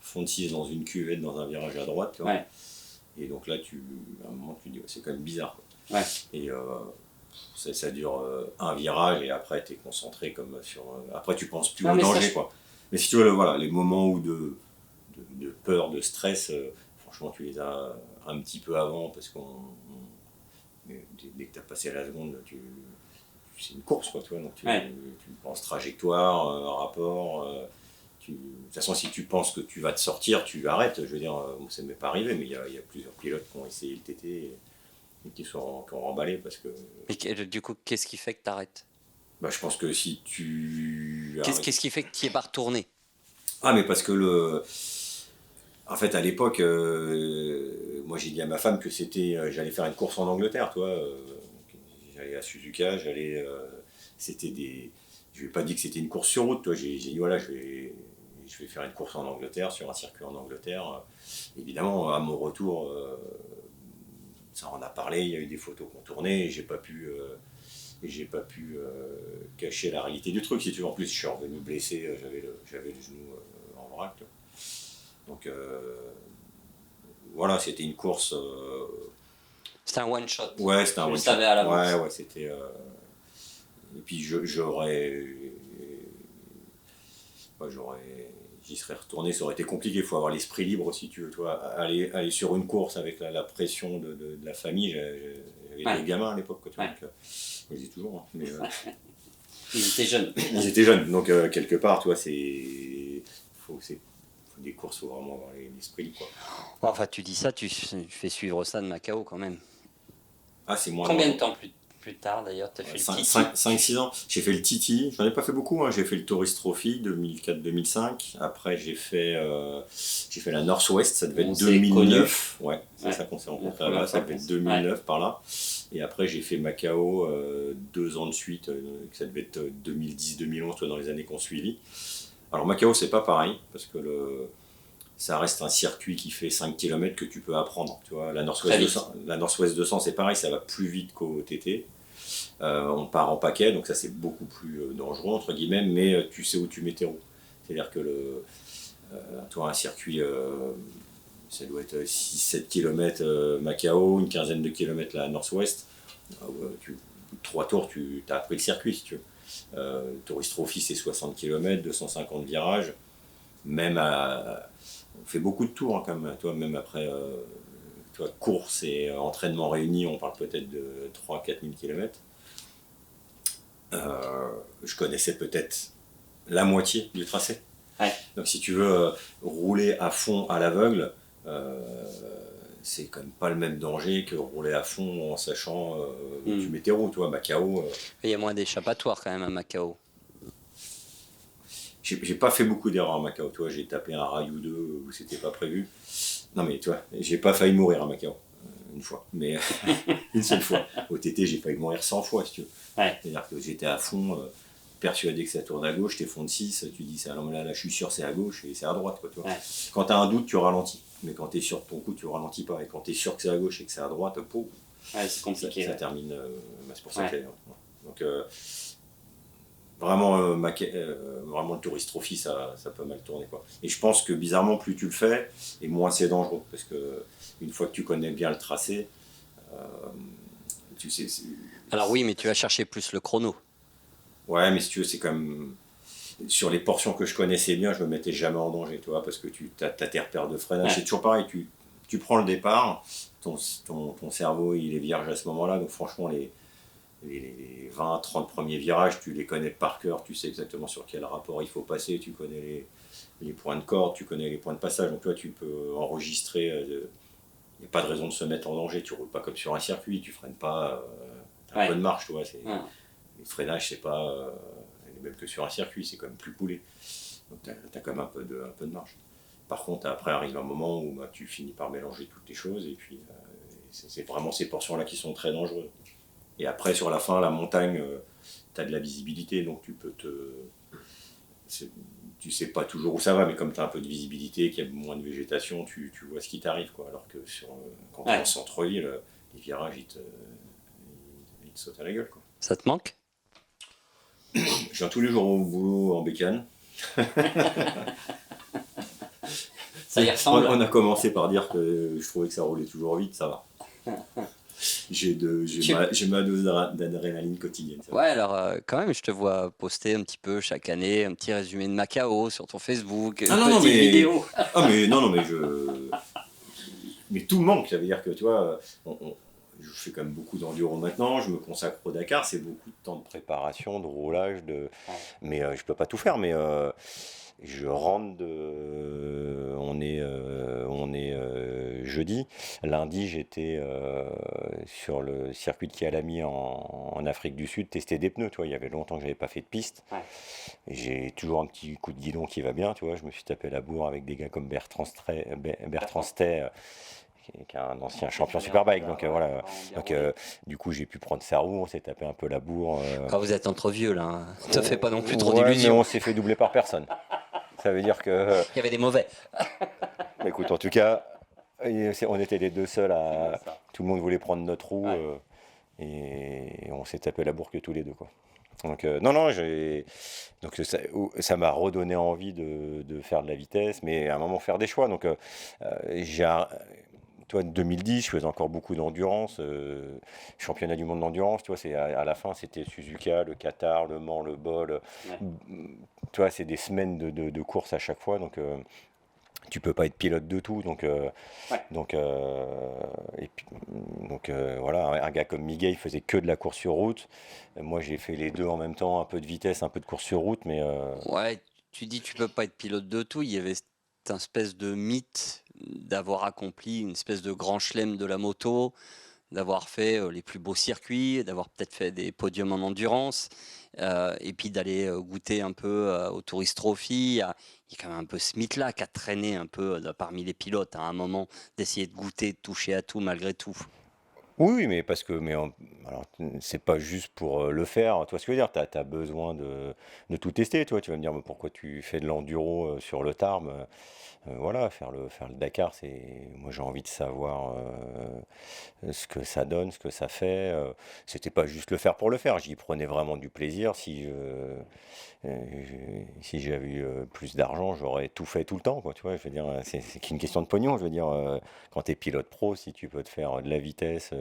fond de 6 dans une cuvette dans un virage à droite, tu vois. Ouais. Et donc là à un moment tu te dis c'est quand même bizarre, quoi. Ouais. Et ça dure un virage et après tu es concentré comme sur. Après tu penses plus au danger, quoi. Mais si tu veux, voilà, les moments où de peur, de stress, franchement tu les as un petit peu avant parce dès que tu as passé la seconde, c'est une course, quoi, tu vois. Donc tu penses trajectoire, rapport. De toute façon, si tu penses que tu vas te sortir, tu arrêtes. Je veux dire, ça ne m'est pas arrivé, mais il y a plusieurs pilotes qui ont essayé le TT et qui ont remballé parce que. Et du coup, qu'est-ce qui fait que tu arrêtes? Bah, je pense que si tu. Qu'est-ce qui fait que tu n'y es pas retourné? Ah, mais parce que en fait, à l'époque, moi j'ai dit à ma femme que j'allais faire une course en Angleterre, toi. J'allais à Suzuka, c'était des. Je lui ai pas dit que c'était une course sur route, toi. J'ai dit voilà, je vais faire une course en Angleterre, sur un circuit en Angleterre. Évidemment, à mon retour, ça en a parlé, il y a eu des photos qu'on tournait, et j'ai pas pu cacher la réalité du truc, si tu veux. En plus, je suis revenu blessé, j'avais le genou en vrac, toi. Donc voilà, c'était une course. C'était un one shot. Ouais, c'était un one shot. Tu le savais à l'avance. Ouais, c'était. Et puis j'y serais retourné, ça aurait été compliqué. Il faut avoir l'esprit libre, si tu veux, toi. Aller sur une course avec la pression de la famille. J'avais des gamins à l'époque, quoi, tu vois. Donc, je les ai toujours, hein, mais, Ils étaient jeunes. Ils étaient jeunes, donc quelque part, tu vois, faut des courses, faut vraiment avoir l'esprit libre, quoi. Enfin, tu dis ça, tu fais suivre ça de Macao quand même. Ah, c'est moins. Combien de temps plus tard d'ailleurs tu as fait le Titi? 5-6 ans. J'ai fait le Titi, j'en ai pas fait beaucoup, hein. J'ai fait le Tourist Trophy 2004-2005. Après, j'ai fait la Northwest, ça devait être 2009. Ouais, c'est ça qu'on s'est rencontrés là-bas, ça devait être 2009 par là. Et après, j'ai fait Macao 2 ans de suite, ça devait être 2010-2011, toi, dans les années qu'on suivit. Alors, Macao, c'est pas pareil, parce que ça reste un circuit qui fait 5 km que tu peux apprendre. Tu vois, la Northwest 200, c'est pareil, ça va plus vite qu'au TT. On part en paquet, donc ça c'est beaucoup plus dangereux, entre guillemets, mais tu sais où tu mets tes roues. C'est-à-dire que toi, un circuit, ça doit être 6-7 km Macao, une quinzaine de kilomètres la Northwest. 3 tours, tu as appris le circuit, si tu veux. Tourist Trophy, c'est 60 km, 250 virages. On fait beaucoup de tours, hein, quand même. Toi, même après course et entraînement réunis, on parle peut-être de 3-4 000 km. Je connaissais peut-être la moitié du tracé. Ouais. Donc si tu veux rouler à fond à l'aveugle, c'est quand même pas le même danger que rouler à fond en sachant où tu mets tes roues. Toi, Macao. Il y a moins d'échappatoires quand même à Macao. J'ai pas fait beaucoup d'erreurs à Macao, toi, j'ai tapé un rail ou deux où c'était pas prévu. Non mais tu vois, j'ai pas failli mourir à Macao, une fois, mais une seule fois. Au TT, j'ai failli mourir 100 fois, si tu veux. Ouais. C'est-à-dire que j'étais à fond, persuadé que ça tourne à gauche, t'es fond de 6, tu dis ça, non, là, je suis sûr c'est à gauche et c'est à droite, quoi, tu vois. Ouais. Quand t'as un doute, tu ralentis. Mais quand t'es sûr de ton coup, tu ralentis pas. Et quand t'es sûr que c'est à gauche et que c'est à droite, Ouais, c'est compliqué. ça termine. C'est pour ça Ouais. que. Donc, vraiment, vraiment le Tourist Trophy, ça peut mal tourner, quoi. Et je pense que bizarrement, plus tu le fais, et moins c'est dangereux. Parce que une fois que tu connais bien le tracé, tu sais. Alors oui, mais tu vas chercher plus le chrono. Ouais, mais si tu veux, c'est comme. Sur les portions que je connaissais bien, je me mettais jamais en danger, tu vois, parce que tu as tes repères de freinage. Ouais. C'est toujours pareil, tu prends le départ, ton cerveau il est vierge à ce moment-là, donc franchement, les 20-30 premiers virages, tu les connais par cœur, tu sais exactement sur quel rapport il faut passer, tu connais les points de corde, tu connais les points de passage, donc toi tu peux enregistrer. Il n'y a pas de raison de se mettre en danger, tu roules pas comme sur un circuit, tu freines pas, t'as un peu de marche, tu vois. Le freinage, c'est pas même que sur un circuit, c'est quand même plus poulet. Donc t'as quand même un peu de marge. Par contre, après arrive un moment où tu finis par mélanger toutes les choses, et puis c'est vraiment ces portions-là qui sont très dangereuses. Et après, sur la fin, la montagne, t'as de la visibilité, donc tu peux tu sais pas toujours où ça va, mais comme tu as un peu de visibilité, qu'il y a moins de végétation, tu vois ce qui t'arrive, quoi. Alors que quand tu es en centre-ville, les virages, ils te sautent à la gueule, quoi. Ça te manque? Je viens tous les jours au boulot en bécane. Ça y ressemble. On a commencé par dire que je trouvais que ça roulait toujours vite, ça va. J'ai ma dose d'adrénaline quotidienne. Ouais, alors quand même, je te vois poster un petit peu chaque année un petit résumé de Macao sur ton Facebook, une petite vidéo. Mais tout manque, ça veut dire que tu vois, je fais quand même beaucoup d'enduro maintenant, je me consacre au Dakar, c'est beaucoup de temps de préparation, de roulage, mais je peux pas tout faire, mais je rentre on est jeudi. Lundi, j'étais sur le circuit de Kialami en Afrique du Sud, tester des pneus, tu vois. Il y avait longtemps que j'avais pas fait de piste. Ouais. Et j'ai toujours un petit coup de guidon qui va bien, tu vois. Je me suis tapé la bourre avec des gars comme Bertrand Stey, qui est un ancien champion Superbike. Donc voilà. Donc du coup, j'ai pu prendre sa roue, on s'est tapé un peu la bourre. Quand vous êtes entre vieux là, hein. Ne te fais pas non plus trop Ouais, mais d'illusions. on s'est fait doubler par personne. Ça veut dire que. Il y avait des mauvais. Écoute, en tout cas, on était les deux seuls à. Tout le monde voulait prendre notre roue, et on s'est tapé la bourre que tous les deux, quoi. Donc non, donc ça m'a redonné envie de faire de la vitesse, mais à un moment faire des choix. Donc toi, en 2010, je faisais encore beaucoup d'endurance, championnat du monde d'endurance, tu vois, à la fin, c'était Suzuka, le Qatar, le Mans, le Bol. Tu vois, c'est des semaines de course à chaque fois, donc tu peux pas être pilote de tout, donc voilà, un gars comme Miguel, il faisait que de la course sur route. Moi, j'ai fait les deux en même temps, un peu de vitesse, un peu de course sur route, mais Ouais, tu dis tu peux pas être pilote de tout. Il y avait cette espèce de mythe d'avoir accompli une espèce de grand chelem de la moto, d'avoir fait les plus beaux circuits, d'avoir peut-être fait des podiums en endurance, et puis d'aller goûter un peu au Tourist Trophy. Il y a quand même un peu ce mythe-là qui a traîné un peu parmi les pilotes à un moment, d'essayer de goûter, de toucher à tout malgré tout. oui, mais parce que alors, c'est pas juste pour le faire. Tu vois ce que je veux dire? Tu as besoin de tout tester. Toi, tu vas me dire, mais pourquoi tu fais de l'enduro sur le Tarn? Voilà, faire le Dakar, moi j'ai envie de savoir ce que ça donne, ce que ça fait. C'était pas juste le faire pour le faire, j'y prenais vraiment du plaisir. Si j'avais eu plus d'argent, j'aurais tout fait tout le temps, quoi, tu vois. Je veux dire, c'est qu'une question de pognon. Je veux dire, quand tu es pilote pro, si tu peux te faire de la vitesse,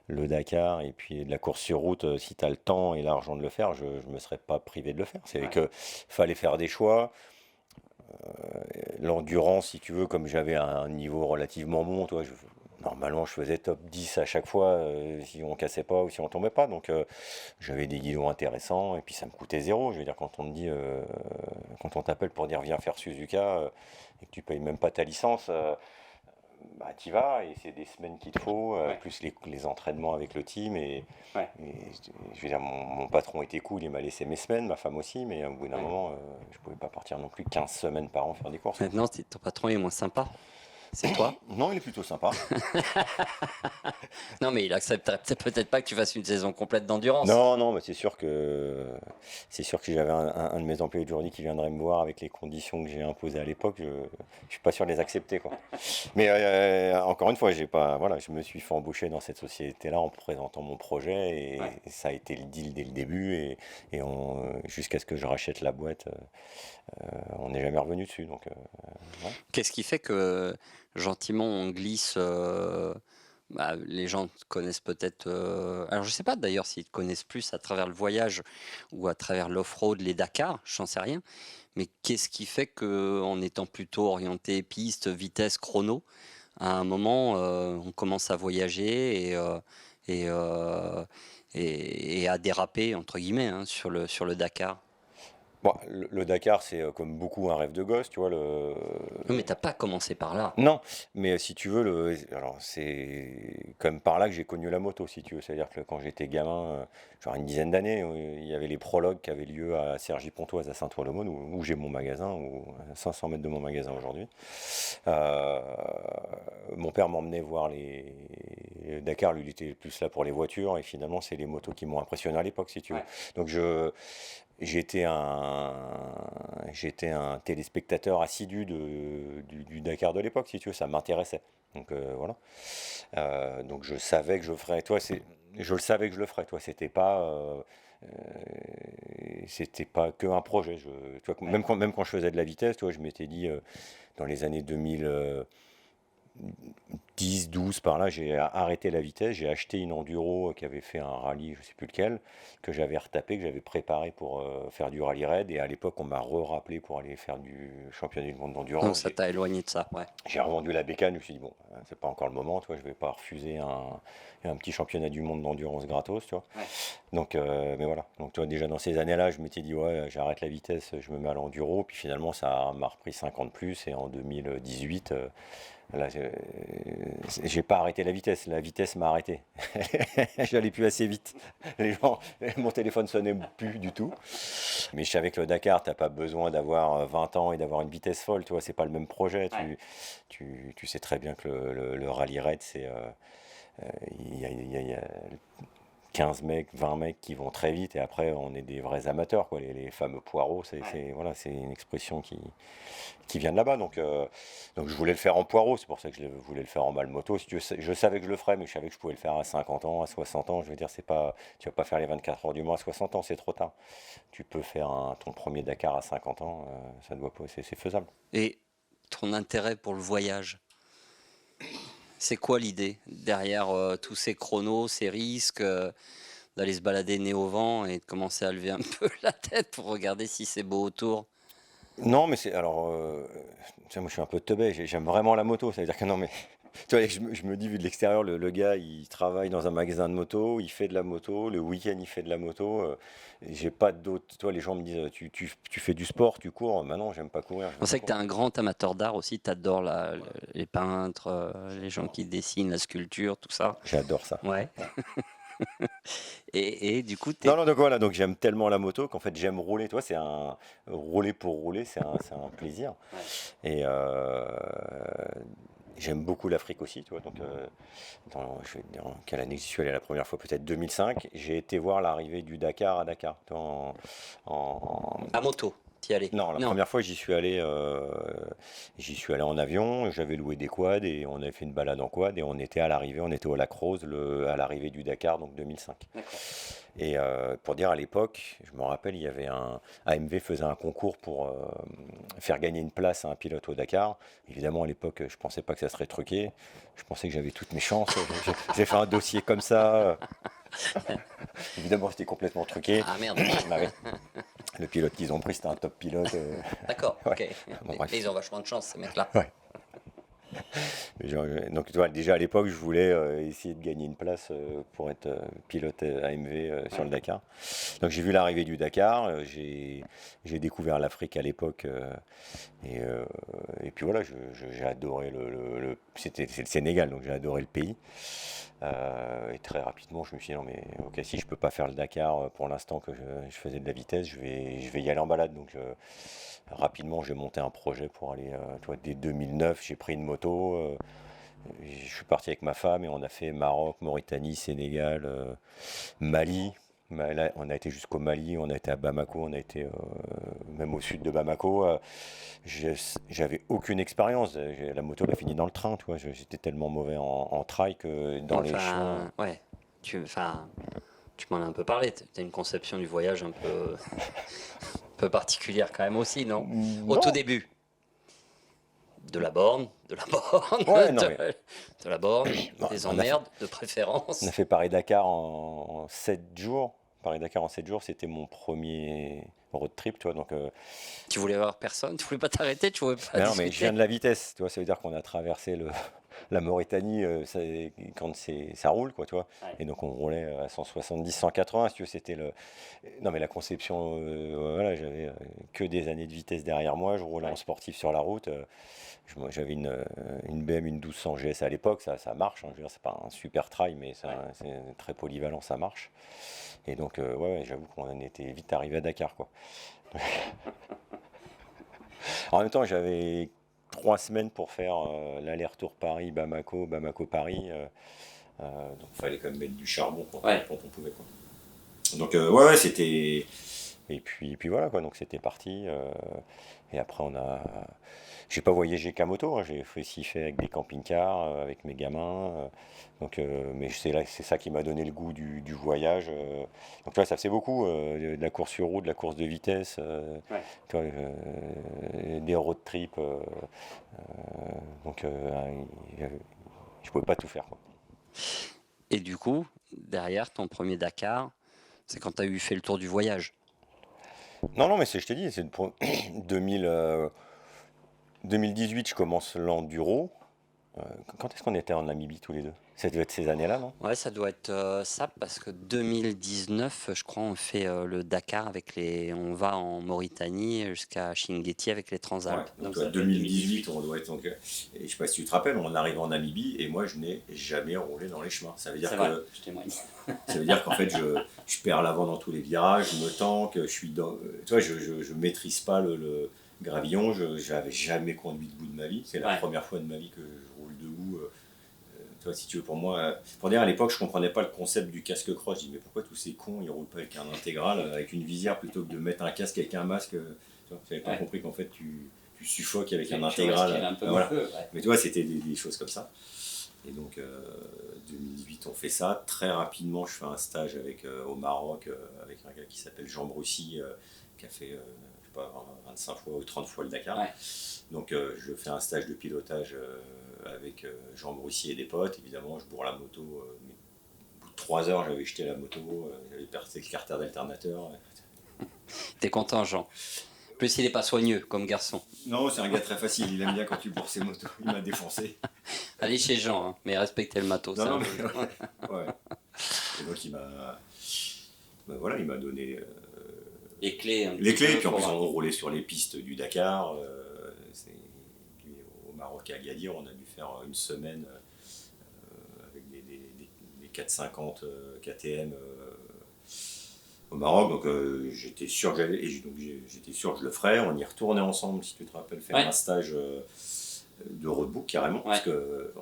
le Dakar et puis de la course sur route, si tu as le temps et l'argent de le faire, je me serais pas privé de le faire. C'est que fallait faire des choix. L'endurance, si tu veux, comme j'avais un niveau relativement bon, toi, normalement je faisais top 10 à chaque fois, si on cassait pas ou si on tombait pas. Donc j'avais des guidons intéressants et puis ça me coûtait zéro. Je veux dire, quand on te dit, quand on t'appelle pour dire viens faire Suzuka, et que tu payes même pas ta licence, bah t'y vas et c'est des semaines qu'il te faut, plus les entraînements avec le team. Et je veux dire, mon patron était cool, il m'a laissé mes semaines, ma femme aussi, mais au bout d'un moment, je pouvais pas partir non plus 15 semaines par an faire des courses. Maintenant, ton patron est moins sympa. C'est toi? Non, il est plutôt sympa. Non, mais il accepterait peut-être pas que tu fasses une saison complète d'endurance. Non, non, mais c'est sûr que si j'avais un de mes employés aujourd'hui qui viendrait me voir avec les conditions que j'ai imposées à l'époque, je suis pas sûr de les accepter, quoi. Mais encore une fois, j'ai pas, voilà, je me suis fait embaucher dans cette société-là en présentant mon projet Ouais. et ça a été le deal dès le début jusqu'à ce que je rachète la boîte, on n'est jamais revenu dessus. Donc, ouais. Qu'est-ce qui fait que gentiment on glisse les gens te connaissent peut-être. Alors je sais pas d'ailleurs s'ils te connaissent plus à travers le voyage ou à travers l'off-road, les Dakar, j'en sais rien. Mais qu'est-ce qui fait que en étant plutôt orienté piste, vitesse, chrono, à un moment on commence à voyager et, euh, et à déraper entre guillemets hein, sur le Dakar. Bon, le Dakar, c'est comme beaucoup un rêve de gosse, tu vois. Non mais t'as pas commencé par là. Non, mais si tu veux, alors c'est comme par là que j'ai connu la moto, si tu veux. C'est-à-dire que quand j'étais gamin, genre une dizaine d'années, il y avait les prologues qui avaient lieu à Cergy-Pontoise, à Saint-Ouen-le-Mône, où j'ai mon magasin, ou à 500 mètres de mon magasin aujourd'hui. Euh, Mon père m'emmenait voir le Dakar, lui, il était plus là pour les voitures, et finalement, c'est les motos qui m'ont impressionné à l'époque, si tu veux. Ouais. Donc j'étais un téléspectateur assidu du Dakar de l'époque, si tu veux, ça m'intéressait. Donc voilà. Donc je savais que je ferais. Je le savais que je le ferais. Toi, c'était pas que un projet. Tu vois, même quand je faisais de la vitesse, toi, je m'étais dit dans les années 2000. 10, 12 par là, j'ai arrêté la vitesse, j'ai acheté une enduro qui avait fait un rallye, je sais plus lequel, que j'avais retapé, que j'avais préparé pour faire du rallye raid, et à l'époque on m'a rappelé pour aller faire du championnat du monde Donc d'endurance. ça t'a éloigné de ça, ouais. J'ai revendu la bécane, je me suis dit bon, c'est pas encore le moment, tu vois, je vais pas refuser un petit championnat du monde d'endurance gratos, tu vois. Ouais. Donc, mais voilà, donc tu vois, déjà dans ces années-là, je m'étais dit ouais, j'arrête la vitesse, je me mets à l'enduro, puis finalement ça m'a repris 50 plus, et en 2018, là, j'ai pas arrêté la vitesse m'a arrêté. J'allais plus assez vite. Mon téléphone sonnait plus du tout. Mais je savais que le Dakar, t'as pas besoin d'avoir 20 ans et d'avoir une vitesse folle, tu vois, c'est pas le même projet. Ouais. Tu sais très bien que le rallye raid, il y a 15 mecs, 20 mecs qui vont très vite et après on est des vrais amateurs, quoi. Les fameux poireaux, voilà, c'est une expression qui vient de là-bas. Donc je voulais le faire en poireau, c'est pour ça que je voulais le faire en mal moto. Si tu veux, je savais que je le ferais, mais je savais que je pouvais le faire à 50 ans, à 60 ans. Je veux dire, tu vas pas faire les 24 heures du mois à 60 ans, c'est trop tard. Tu peux faire ton premier Dakar à 50 ans, ça doit pas, c'est faisable. Et ton intérêt pour le voyage, c'est quoi l'idée derrière tous ces chronos, ces risques, d'aller se balader nez au vent et de commencer à lever un peu la tête pour regarder si c'est beau autour? Non, mais tu sais, moi je suis un peu teubé, j'aime vraiment la moto, ça veut dire que non, mais tu vois, je me dis, vu de l'extérieur, le gars il travaille dans un magasin de moto, il fait de la moto, le week-end il fait de la moto, et j'ai pas d'autres. Toi, les gens me disent, tu fais du sport, tu cours, maintenant j'aime pas courir, je On veux pas sait que tu es courir. un grand amateur d'art aussi, tu adores les peintres, les gens qui dessinent, la sculpture, tout ça. J'adore ça. Ouais. Et du coup, Non, non, donc voilà, donc j'aime tellement la moto qu'en fait j'aime rouler, toi, rouler pour rouler, c'est un plaisir. Ouais. Et j'aime beaucoup l'Afrique aussi, tu vois. Donc, je vais te dire en quelle année j'y suis allé la première fois, peut-être 2005. J'ai été voir l'arrivée du Dakar à Dakar. Tu vois, en- À moto, t'y allais? Non, la Non. première fois j'y suis allé en avion. J'avais loué des quads et on avait fait une balade en quad et on était à l'arrivée, on était au Lac Rose à l'arrivée du Dakar, donc 2005. D'accord. Et pour dire à l'époque, je me rappelle, il y avait AMV faisait un concours pour faire gagner une place à un pilote au Dakar. Évidemment, à l'époque, je pensais pas que ça serait truqué. Je pensais que j'avais toutes mes chances. J'ai fait un dossier comme ça. Évidemment, c'était complètement truqué. Ah merde. Bah ouais. Le pilote qu'ils ont pris, c'était un top pilote. D'accord, Ouais. ok. Bon, Mais bref. ils ont vachement de chance, ces mecs-là. Ouais. Donc, tu vois, déjà à l'époque, je voulais essayer de gagner une place pour être pilote AMV sur le Dakar. Donc, j'ai vu l'arrivée du Dakar, j'ai découvert l'Afrique à l'époque, et puis voilà, j'ai adoré c'est le Sénégal, donc j'ai adoré le pays. Et très rapidement, je me suis dit, non, mais ok, si je peux pas faire le Dakar pour l'instant que je faisais de la vitesse, je vais y aller en balade. Donc, rapidement, j'ai monté un projet pour aller, tu vois, dès 2009, j'ai pris une moto, moto. Je suis parti avec ma femme et on a fait Maroc, Mauritanie, Sénégal, Mali. Là, on a été jusqu'au Mali, on a été à Bamako, on a été même au sud de Bamako. J'avais aucune expérience. La moto elle a fini dans le train, tu vois. J'étais tellement mauvais en trail que dans les champs. Enfin, ouais. Enfin, tu m'en as un peu parlé. Tu as une conception du voyage un peu, un peu particulière quand même aussi, non? Au tout Non, début, de la borne, ouais, non, mais de la borne, bon, des on a fait, emmerdes de on a préférence. fait Paris-Dakar en 7 jours. Paris-Dakar en 7 jours, c'était mon premier road trip, tu vois. Donc, Tu voulais voir personne, tu voulais pas t'arrêter, tu voulais pas mais non, mais je viens discuter. de la vitesse, tu vois. Ça veut dire qu'on a traversé la Mauritanie quand ça roule, quoi, tu vois. Ouais. Et donc, on roulait à 170, 180, si tu veux. C'était le. Non, mais la conception, voilà, j'avais que des années de vitesse derrière moi. Je roulais en Ouais. sportif sur la route. Moi, j'avais une BM, une 1200 GS à l'époque, ça marche, hein. Je veux dire, c'est pas un super trail, mais Ouais. c'est très polyvalent, ça marche. Et donc, ouais, j'avoue qu'on en était vite arrivé à Dakar, quoi. En même temps, j'avais 3 semaines pour faire l'aller-retour Paris, Bamako, Bamako-Paris. Donc, il fallait quand même mettre du charbon Ouais. quand on pouvait, quoi. Donc, ouais, ouais, c'était. Et puis voilà, quoi. Donc, c'était parti. Et après, j'ai pas voyagé qu'à moto, hein. J'ai aussi fait avec des camping-cars, avec mes gamins. Donc, mais c'est ça qui m'a donné le goût du voyage. Donc là, ça faisait beaucoup de la course sur route, de la course de vitesse, Ouais. tu vois, des road trips. Donc, je pouvais pas tout faire, quoi. Et du coup, derrière ton premier Dakar, c'est quand tu as eu fait le tour du voyage. Non, non, mais je t'ai dit, c'est pour 2000, 2018, je commence l'enduro. Quand est-ce qu'on était en Namibie tous les deux? Ça devait être ces années-là, non? Ouais, ça doit être ça parce que 2019, je crois, on fait le Dakar on va en Mauritanie jusqu'à Chinguetti avec les Ouais, Transalpes. donc Donc toi, ça doit être 2018, 2018. on doit être. Donc, et je sais pas si tu te rappelles, on arrive en Namibie et moi je n'ai jamais roulé dans les chemins. C'est vrai, je témoigne. Ça veut dire qu'en fait je perds l'avant dans tous les virages, je me tanque, je suis dans. Tu vois, je maîtrise pas le gravillon, je n'avais jamais conduit debout de ma vie. C'est la Ouais. première fois de ma vie que je roule debout. Tu vois, si tu veux, pour moi, pour dire à l'époque, je comprenais pas le concept du casque cross. Je dis, mais pourquoi tous ces cons ils roulent pas avec un intégral, avec une visière plutôt que de mettre un casque avec un masque. Tu vois, j'avais pas Ouais. compris qu'en fait tu suffoques avec un Tu intégral. respires un peu Voilà. mieux, ouais. Mais tu vois, c'était des choses comme ça. Et donc, 2018, on fait ça. Très rapidement, je fais un stage au Maroc avec un gars qui s'appelle Jean Broussy, qui a fait, je sais pas, 25 fois ou 30 fois le Dakar. Ouais. Donc, je fais un stage de pilotage avec Jean Broussy et des potes. Évidemment, je bourre la moto. Mais au bout de 3 heures, j'avais jeté la moto, j'avais percé le carter d'alternateur. T'es content, Jean. En plus, il est pas soigneux comme garçon. Non, c'est un gars très facile. Il aime bien quand tu bourres ses motos. Il m'a défoncé. Allez chez Jean, hein, mais respectez le matos. Non, C'est non, un mais peu- ouais. Et donc, voilà, il m'a donné Les clés, un les petit clés. peu Puis en plus, pour- on roulait sur les pistes du Dakar. Au Maroc, à Agadir, on a dû faire une semaine avec des 450 KTM au Maroc. Donc, j'étais sûr que j'étais sûr que je le ferais. On y retournait ensemble, si tu te rappelles, faire Ouais. un stage de roadbook carrément. Ouais. Parce que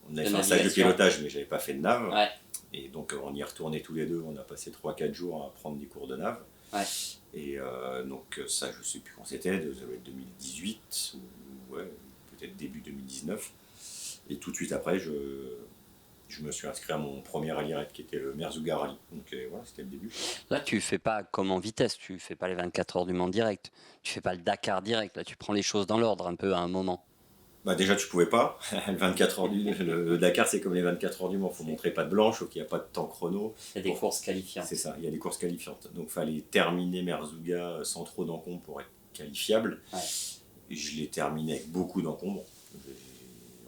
on avait De fait un stage de navigation. pilotage, mais j'avais pas fait de nav. Ouais. Et donc, on y retournait tous les deux. On a passé 3-4 jours à prendre des cours de nav. Ouais. Et donc, ça, je sais plus quand c'était, ça doit être 2018 ou ouais, peut-être début 2019. Et tout de suite après, je me suis inscrit à mon premier rallye raid qui était le Merzouga Rally. Donc, voilà, c'était le début. Là, tu fais pas comme en vitesse, tu fais pas les 24 heures du Mans direct, tu fais pas le Dakar direct, là, tu prends les choses dans l'ordre un peu à un moment. Bah déjà, tu pouvait pas. Le Dakar, c'est comme les 24 heures du Mans. Il faut montrer patte blanche, il n'y a pas de temps chrono. Il y a des courses qualifiantes. C'est ça, il y a des courses qualifiantes. Donc, il fallait terminer Merzouga sans trop d'encombre pour être qualifiable. Ouais. Et je l'ai terminé avec beaucoup d'encombre. J'ai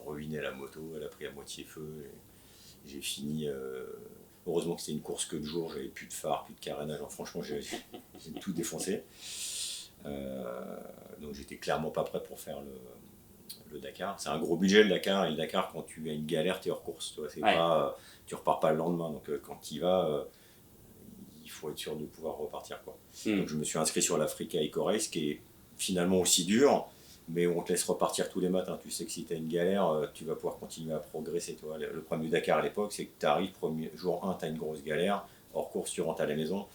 ruiné la moto, elle a pris à moitié feu. Et j'ai fini. Heureusement que c'était une course que de jour, j'avais plus de phare, plus de carénage. Alors, franchement, j'ai tout défoncé. Donc, j'étais clairement pas prêt pour faire le Dakar. C'est un gros budget le Dakar, et le Dakar, quand tu as une galère, tu es hors course. Tu vois, c'est Ouais. pas, tu repars pas le lendemain. Donc, quand tu y vas, il faut être sûr de pouvoir repartir, quoi. Donc, je me suis inscrit sur l'Africa Eco Race, qui est finalement aussi dur, mais on te laisse repartir tous les matins. Tu sais que si tu as une galère, tu vas pouvoir continuer à progresser. Tu vois. Le problème du Dakar à l'époque, c'est que tu arrives, jour 1, tu as une grosse galère, hors course, tu rentres à la maison,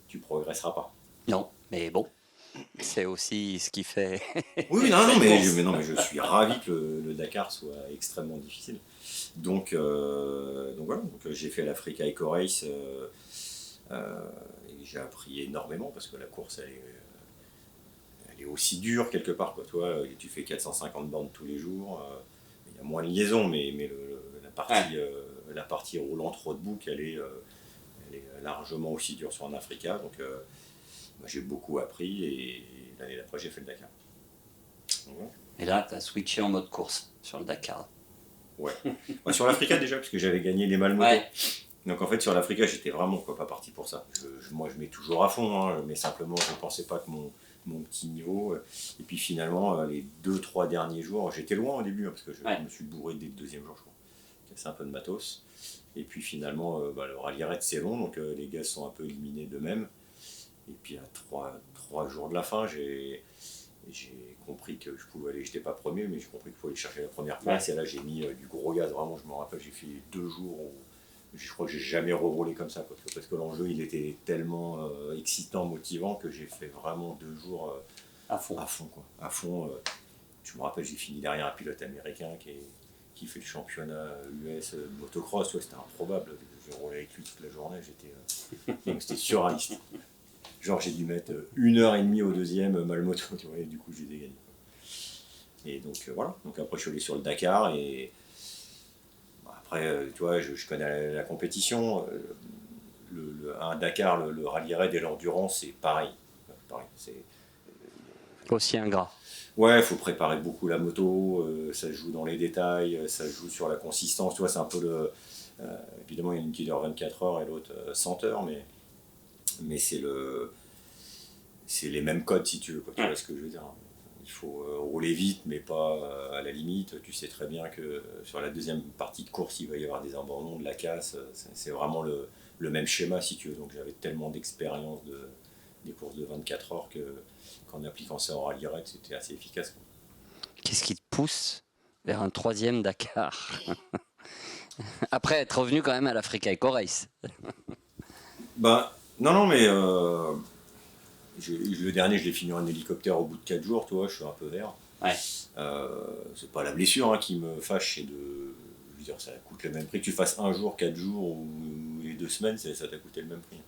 tu progresseras pas. Non, mais bon, c'est aussi ce qui fait. Oui, la course. non, mais je suis ravi que le Dakar soit extrêmement difficile. Donc voilà, j'ai fait l'Africa Eco Race et j'ai appris énormément parce que la course elle est aussi dure quelque part. Quoi, toi, tu fais 450 bornes tous les jours, il y a moins de liaison, mais la partie roulante roadbook elle est largement aussi dure sur un Africa. Donc moi, j'ai beaucoup appris et l'année d'après j'ai fait le Dakar. Donc, voilà. Et là, tu as switché en mode course sur le Dakar. Ouais. Bah, sur l'Africa déjà, parce que j'avais gagné les Malmoto. Ouais. Donc en fait sur l'Africa, j'étais vraiment pas parti pour ça. Moi je mets toujours à fond, hein, mais simplement je ne pensais pas que mon petit niveau. Et puis finalement, les 2-3 derniers jours, j'étais loin au début, hein, parce que je me suis bourré dès le deuxième jour, je crois. Cassé un peu de matos. Et puis finalement, le rallye raid c'est long, donc les gars sont un peu éliminés d'eux-mêmes. Et puis à 3 jours de la fin, j'ai compris que je pouvais aller, j'étais pas premier, mais j'ai compris qu'il fallait chercher la première place. Et là, j'ai mis du gros gaz, vraiment, je me rappelle, j'ai fait 2 jours où je crois que j'ai jamais reroulé comme ça, quoi, parce que l'enjeu il était tellement excitant, motivant que j'ai fait vraiment 2 jours à fond. Quoi. À fond. Je me rappelle, j'ai fini derrière un pilote américain qui fait le championnat US de motocross. Ouais, c'était improbable. J'ai roulé avec lui toute la journée. C'était surréaliste. Genre, j'ai dû mettre 1h30 au deuxième Malmoto, tu vois, et du coup, j'ai gagné. Et donc, voilà. Donc, après, je suis allé sur le Dakar et. Après, tu vois, je connais la compétition. Un Dakar, le rallye raid et l'endurance, c'est pareil. Aussi ingrat. Ouais, il faut préparer beaucoup la moto, ça joue dans les détails, ça joue sur la consistance. Tu vois, c'est un peu évidemment, il y a une qui dure 24 heures et l'autre 100 heures, mais c'est les mêmes codes si tu veux. Quoi, tu vois ce que je veux dire. Il faut rouler vite, mais pas à la limite. Tu sais très bien que sur la deuxième partie de course, il va y avoir des abandons, de la casse. C'est vraiment le même schéma, si tu veux. Donc j'avais tellement d'expérience des courses de 24 heures qu'en appliquant ça en rallye raid, c'était assez efficace. Quoi. Qu'est-ce qui te pousse vers un 3e Dakar après être revenu quand même à l'Africa Eco Race? Non, mais le dernier, je l'ai fini en hélicoptère au bout de 4 jours, tu vois, je suis un peu vert. Ouais. C'est pas la blessure qui me fâche, c'est de. Je veux dire, ça coûte le même prix. Que tu fasses 1 jour, 4 jours ou les 2 semaines, ça t'a coûté le même prix.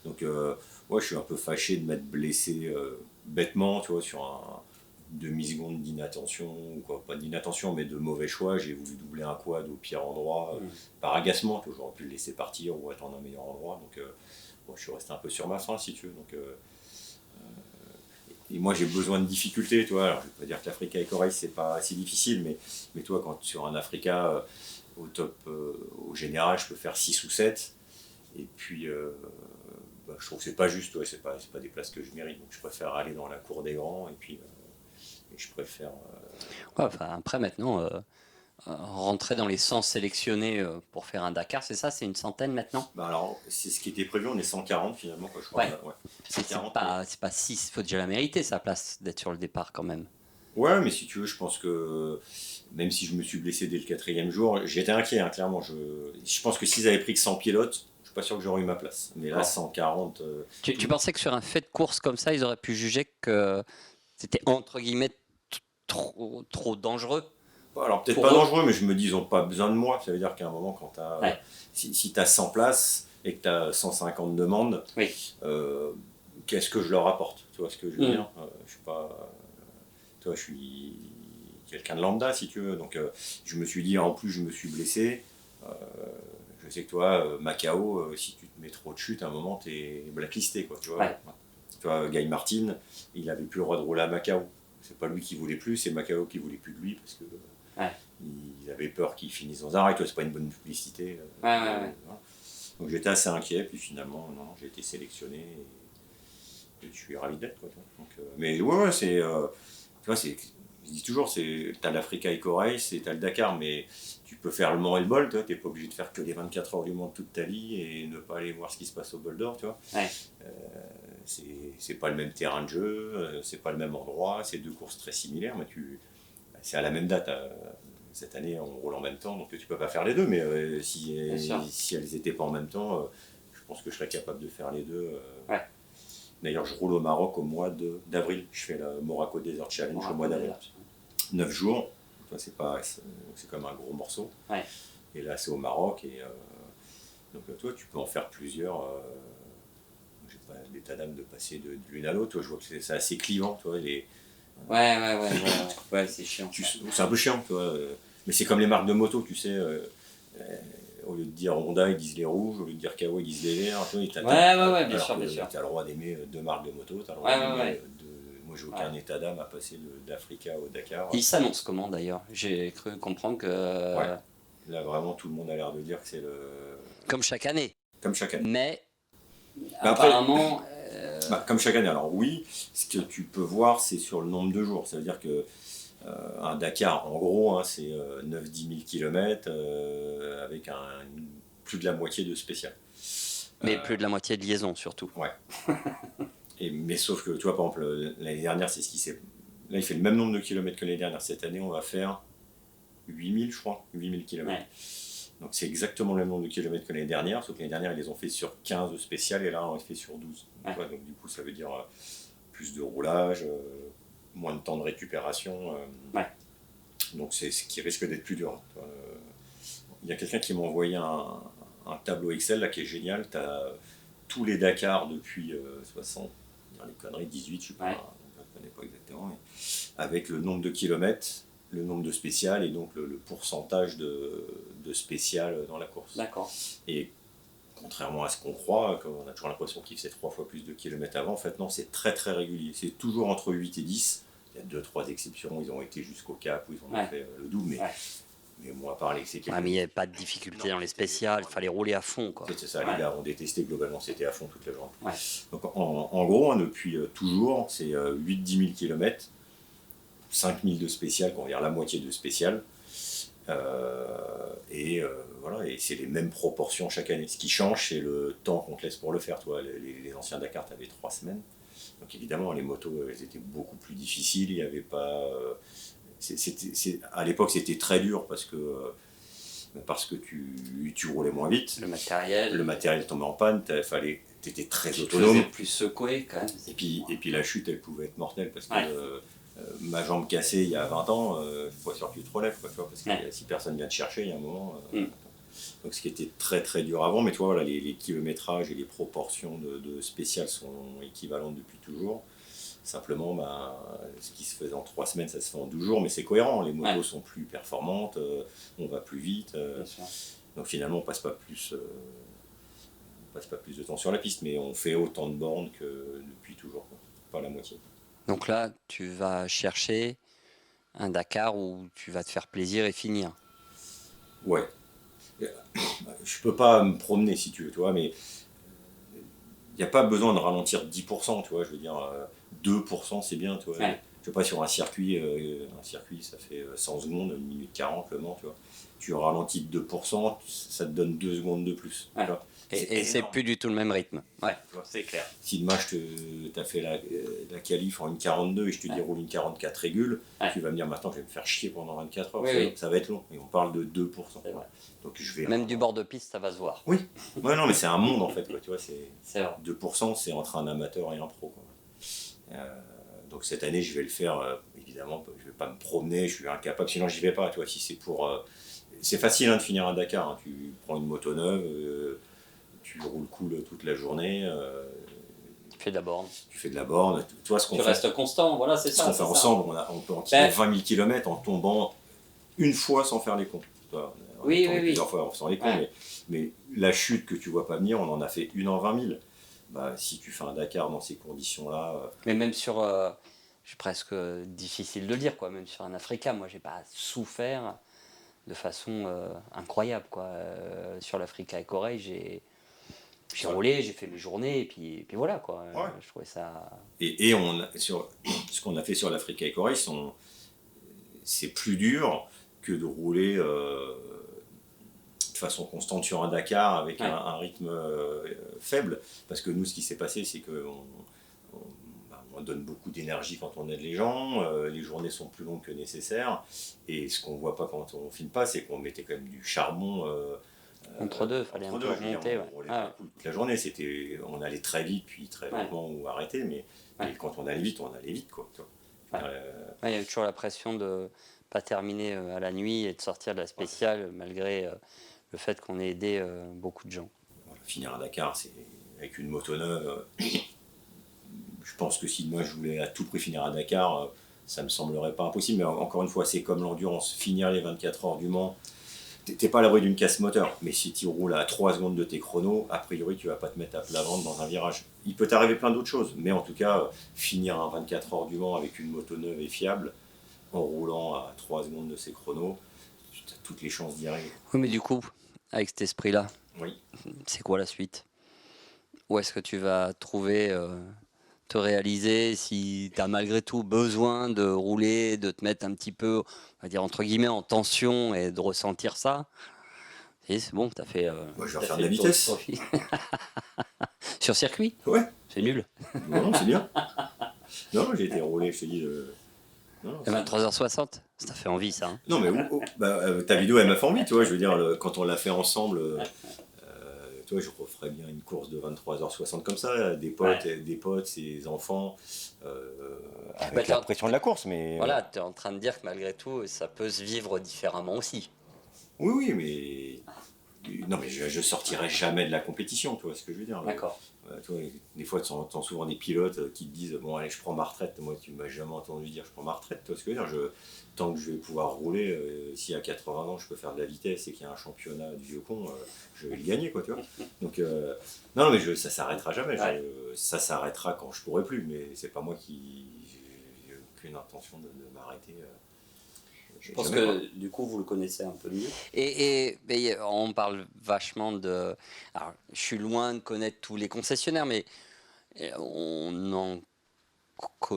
Donc, je suis un peu fâché de m'être blessé bêtement, tu vois, sur un demi-seconde d'inattention, ou quoi, pas d'inattention, mais de mauvais choix. J'ai voulu doubler un quad au pire endroit, par agacement, que j'aurais pu le laisser partir ou attendre un meilleur endroit. Donc, je suis resté un peu sur ma faim, si tu veux. Donc, et moi, j'ai besoin de difficultés, tu vois. Alors, je ne vais pas dire que l'Africa Eco Race, c'est pas si difficile, mais toi, quand sur un Africa, au top, au général, je peux faire 6 ou 7. Et puis, je trouve que c'est pas juste, ouais, c'est pas des places que je mérite. Donc, je préfère aller dans la cour des grands, et puis je préfère. Ouais, enfin, après, maintenant, rentrer dans les 100 sélectionnés pour faire un Dakar, c'est ça? C'est une centaine maintenant? Alors, c'est ce qui était prévu, on est 140 finalement, quoi, je crois. Ouais. C'est 140, pas 6, il faut déjà la mériter, sa place, d'être sur le départ quand même. Ouais, mais si tu veux, je pense que même si je me suis blessé dès le 4e jour, j'étais inquiet, hein, clairement. Je pense que s'ils avaient pris que 100 pilotes, je suis pas sûr que j'aurais eu ma place. Mais là, 140. Tu pensais que sur un fait de course comme ça, ils auraient pu juger que c'était entre guillemets trop dangereux? Alors peut-être pas dangereux, mais je me dis, ils n'ont pas besoin de moi. Ça veut dire qu'à un moment, quand si tu as 100 places et que tu as 150 demandes, qu'est-ce que je leur apporte? Tu vois ce que je veux dire? Je suis pas. Toi, je suis quelqu'un de lambda, si tu veux. Donc, je me suis dit, en plus, je me suis blessé. Je sais que toi, Macao, si tu te mets trop de chute, à un moment, tu es blacklisté. Quoi, tu vois, Tu vois, Guy Martin, il n'avait plus le droit de rouler à Macao. C'est pas lui qui voulait plus, c'est Macao qui voulait plus de lui parce que il avait peur qu'il finisse dans un rail. C'est pas une bonne publicité. Donc, j'étais assez inquiet. Puis finalement, non, j'ai été sélectionné. Et je suis ravi d'être. Quoi, donc, mais ouais, c'est. Tu vois, je dis toujours, t'as l'Africa Eco Race et t'as le Dakar, mais tu peux faire le Mans et le Bol, t'es pas obligé de faire que les 24 heures du Mans toute ta vie et ne pas aller voir ce qui se passe au Bol d'Or, tu vois. c'est pas le même terrain de jeu, c'est pas le même endroit, c'est deux courses très similaires, mais c'est à la même date. Cette année, on roule en même temps, donc tu peux pas faire les deux, mais si elles étaient pas en même temps, je pense que je serais capable de faire les deux. Ouais. D'ailleurs, je roule au Maroc au mois d'avril. Je fais la Morocco Desert Challenge au mois d'avril. 9 jours. C'est comme un gros morceau. Ouais. Et là, c'est au Maroc. Et donc, toi, tu peux en faire plusieurs. J'ai pas l'état d'âme de passer de l'une à l'autre. Toi, je vois que c'est assez clivant. Toi, Ouais, c'est chiant. C'est un peu chiant, toi. Mais c'est comme les marques de moto, tu sais. Au lieu de dire Honda, ils disent les rouges, au lieu de dire Kawa, ils disent les verts. Bien sûr. Tu as le droit d'aimer deux marques de moto, tu as le droit d'aimer Moi, j'ai aucun état d'âme à passer d'Africa au Dakar. Il s'annonce comment d'ailleurs? J'ai cru comprendre que. Là, vraiment, tout le monde a l'air de dire que c'est le. Comme chaque année. Comme chaque année. Mais. Après, apparemment. Comme chaque année. Alors, oui, ce que tu peux voir, c'est sur le nombre de jours. Ça veut dire que. Un Dakar, en gros, c'est 9-10 000 km avec plus de la moitié de spécial. Mais plus de la moitié de liaison, surtout. Ouais. Mais sauf que, tu vois, par exemple, l'année dernière, c'est ce qui s'est. Là, il fait le même nombre de kilomètres que l'année dernière. Cette année, on va faire 8000, je crois, 8000 km. Ouais. Donc, c'est exactement le même nombre de kilomètres que l'année dernière, sauf que l'année dernière, ils les ont fait sur 15 spéciales et là, on les fait sur 12. Ouais. Donc, du coup, ça veut dire plus de roulage. Moins de temps de récupération. Donc c'est ce qui risque d'être plus dur. Il y a quelqu'un qui m'a envoyé un tableau Excel là, qui est génial. Tu as tous les Dakar depuis 60, les conneries, 18, je ne connais pas exactement, mais avec le nombre de kilomètres, le nombre de spéciales et donc le pourcentage de spéciales dans la course. D'accord. Et contrairement à ce qu'on croit, on a toujours l'impression qu'il faisait 3 fois plus de kilomètres avant, en fait non, c'est très très régulier. C'est toujours entre 8 et 10. Il y a 2-3 exceptions, ils ont été jusqu'au Cap où ils ont fait le double, mais moi, à part les mais il n'y avait pas de difficulté dans les spéciales, il fallait rouler à fond. Quoi. C'est ça, les gars ont détesté, globalement, c'était à fond toute la journée. Ouais. Donc en gros, depuis toujours, c'est 8-10 000 km, 5 000 de spéciales, on va dire la moitié de spéciales. Voilà, et c'est les mêmes proportions chaque année. Ce qui change, c'est le temps qu'on te laisse pour le faire. Toi, les anciens Dakar, tu avais 3 semaines. Donc évidemment, les motos, elles étaient beaucoup plus difficiles. Il n'y avait pas. À l'époque, c'était très dur parce que tu roulais moins vite. Le matériel tombait en panne. Tu étais très autonome. Plus secoué quand même. Et puis la chute, elle pouvait être mortelle parce que ma jambe cassée il y a 20 ans, il faut sûr que tu te relèves. Parce que si personne vient te chercher, il y a un moment. Donc ce qui était très très dur avant, mais tu vois, voilà, les kilométrages et les proportions de spéciales sont équivalentes depuis toujours. Simplement, ce qui se faisait en 3 semaines, ça se fait en 12 jours, mais c'est cohérent. Les motos sont plus performantes, on va plus vite. Donc finalement, on passe pas plus de temps sur la piste, mais on fait autant de bornes que depuis toujours, quoi. Pas la moitié. Donc là, tu vas chercher un Dakar où tu vas te faire plaisir et finir. Ouais. Je peux pas me promener si tu veux, tu vois, mais il n'y a pas besoin de ralentir 10%, tu vois, je veux dire 2% c'est bien, tu vois. Je sais pas, sur un circuit ça fait 100 secondes, 1 minute 40 le Mans, tu vois. Tu ralentis de 2%, ça te donne 2 secondes de plus. Tu vois. Et c'est plus du tout le même rythme. Ouais, c'est clair. Si demain tu as fait la qualif en une 42 et je te dis roule une 44 régule, tu vas me dire maintenant je vais me faire chier pendant 24 heures, ça va être long. Et on parle de 2%. Donc, même du bord de piste, ça va se voir. Oui, non, mais c'est un monde en fait, quoi, tu vois, 2%, c'est entre un amateur et un pro, quoi. Donc cette année, je vais le faire, évidemment, je vais pas me promener, je suis incapable, sinon j'y vais pas, tu vois, si c'est pour... c'est facile de finir un Dakar, tu prends une moto neuve, tu roules cool toute la journée. Tu fais de la borne. Tu vois, tu restes constant, voilà, c'est ça. Ce qu'on fait ensemble, on peut en tirer 20 000 km en tombant une fois sans faire les cons. Oui. Plusieurs fois sans les cons, mais la chute que tu vois pas venir, on en a fait une en 20 000. Si tu fais un Dakar dans ces conditions-là... Mais même sur... c'est presque difficile de le dire, quoi. Même sur un Africa, moi, j'ai pas souffert de façon incroyable, quoi. Sur l'Africa Corée, j'ai roulé, j'ai fait mes journées, et puis voilà, quoi. Je trouvais ça... Et sur ce qu'on a fait sur l'Africa Corée, c'est plus dur que de rouler de façon constante sur un Dakar avec un rythme faible. Parce que nous, ce qui s'est passé, c'est que on donne beaucoup d'énergie quand on aide les gens, les journées sont plus longues que nécessaire, et ce qu'on voit pas quand on filme pas, c'est qu'on mettait quand même du charbon Entre deux, il fallait un entre peu deux. Je veux dire, remonter. on Ouais. roulait Ah, pas toute la journée, on allait très vite, puis très ouais. lentement ou arrêter, mais Ouais. et quand on allait vite, quoi. Tu vois. Ouais. Ouais, il y avait toujours la pression de pas terminer à la nuit et de sortir de la spéciale, malgré le fait qu'on ait aidé beaucoup de gens. Voilà, finir à Dakar, c'est avec une moto neuve. Je pense que si moi je voulais à tout prix finir à Dakar, ça me semblerait pas impossible. Mais encore une fois, c'est comme l'endurance. Finir les 24 heures du Mans, t'es pas à l'abri d'une casse moteur. Mais si tu roules à 3 secondes de tes chronos, a priori, tu vas pas te mettre à plat ventre dans un virage. Il peut t'arriver plein d'autres choses. Mais en tout cas, finir un 24 heures du Mans avec une moto neuve et fiable, en roulant à 3 secondes de ses chronos, tu as toutes les chances d'y arriver. Oui, mais du coup, avec cet esprit-là, Oui. c'est quoi la suite? Où est-ce que tu vas trouver, te réaliser si tu as malgré tout besoin de rouler, de te mettre un petit peu, on va dire entre guillemets, en tension et de ressentir ça? Et c'est bon, tu as fait, Moi, je vais t'as refaire fait de la le tour du vitesse. profil. Sur circuit? Ouais. C'est nul. Non, c'est bien. Non, j'ai été roulé, je te dis. Non, Et 23h60, ça fait envie ça. Hein. non, mais ta vidéo, elle m'a fait envie, tu vois. Je veux dire, quand on l'a fait ensemble, tu vois, je referais bien une course de 23h60 comme ça, là, des potes, ses enfants, avec la pression de la course, mais. Voilà, tu es en train de dire que malgré tout, ça peut se vivre différemment aussi. Oui, mais. Non, mais je sortirai jamais de la compétition, tu vois ce que je veux dire. D'accord. Tu vois, des fois, tu entends souvent des pilotes qui te disent bon, allez, je prends ma retraite. Moi, tu m'as jamais entendu dire je prends ma retraite, tu vois ce que je veux dire. Tant que je vais pouvoir rouler, si à 80 ans je peux faire de la vitesse et qu'il y a un championnat du vieux con, je vais le gagner, quoi, tu vois. Donc, non, mais ça s'arrêtera jamais. Ouais. Ça s'arrêtera quand je pourrai plus, mais c'est pas moi qui. J'ai aucune intention de m'arrêter. Je pense que du coup, vous le connaissez un peu mieux. Mais on parle vachement de. Alors, je suis loin de connaître tous les concessionnaires, mais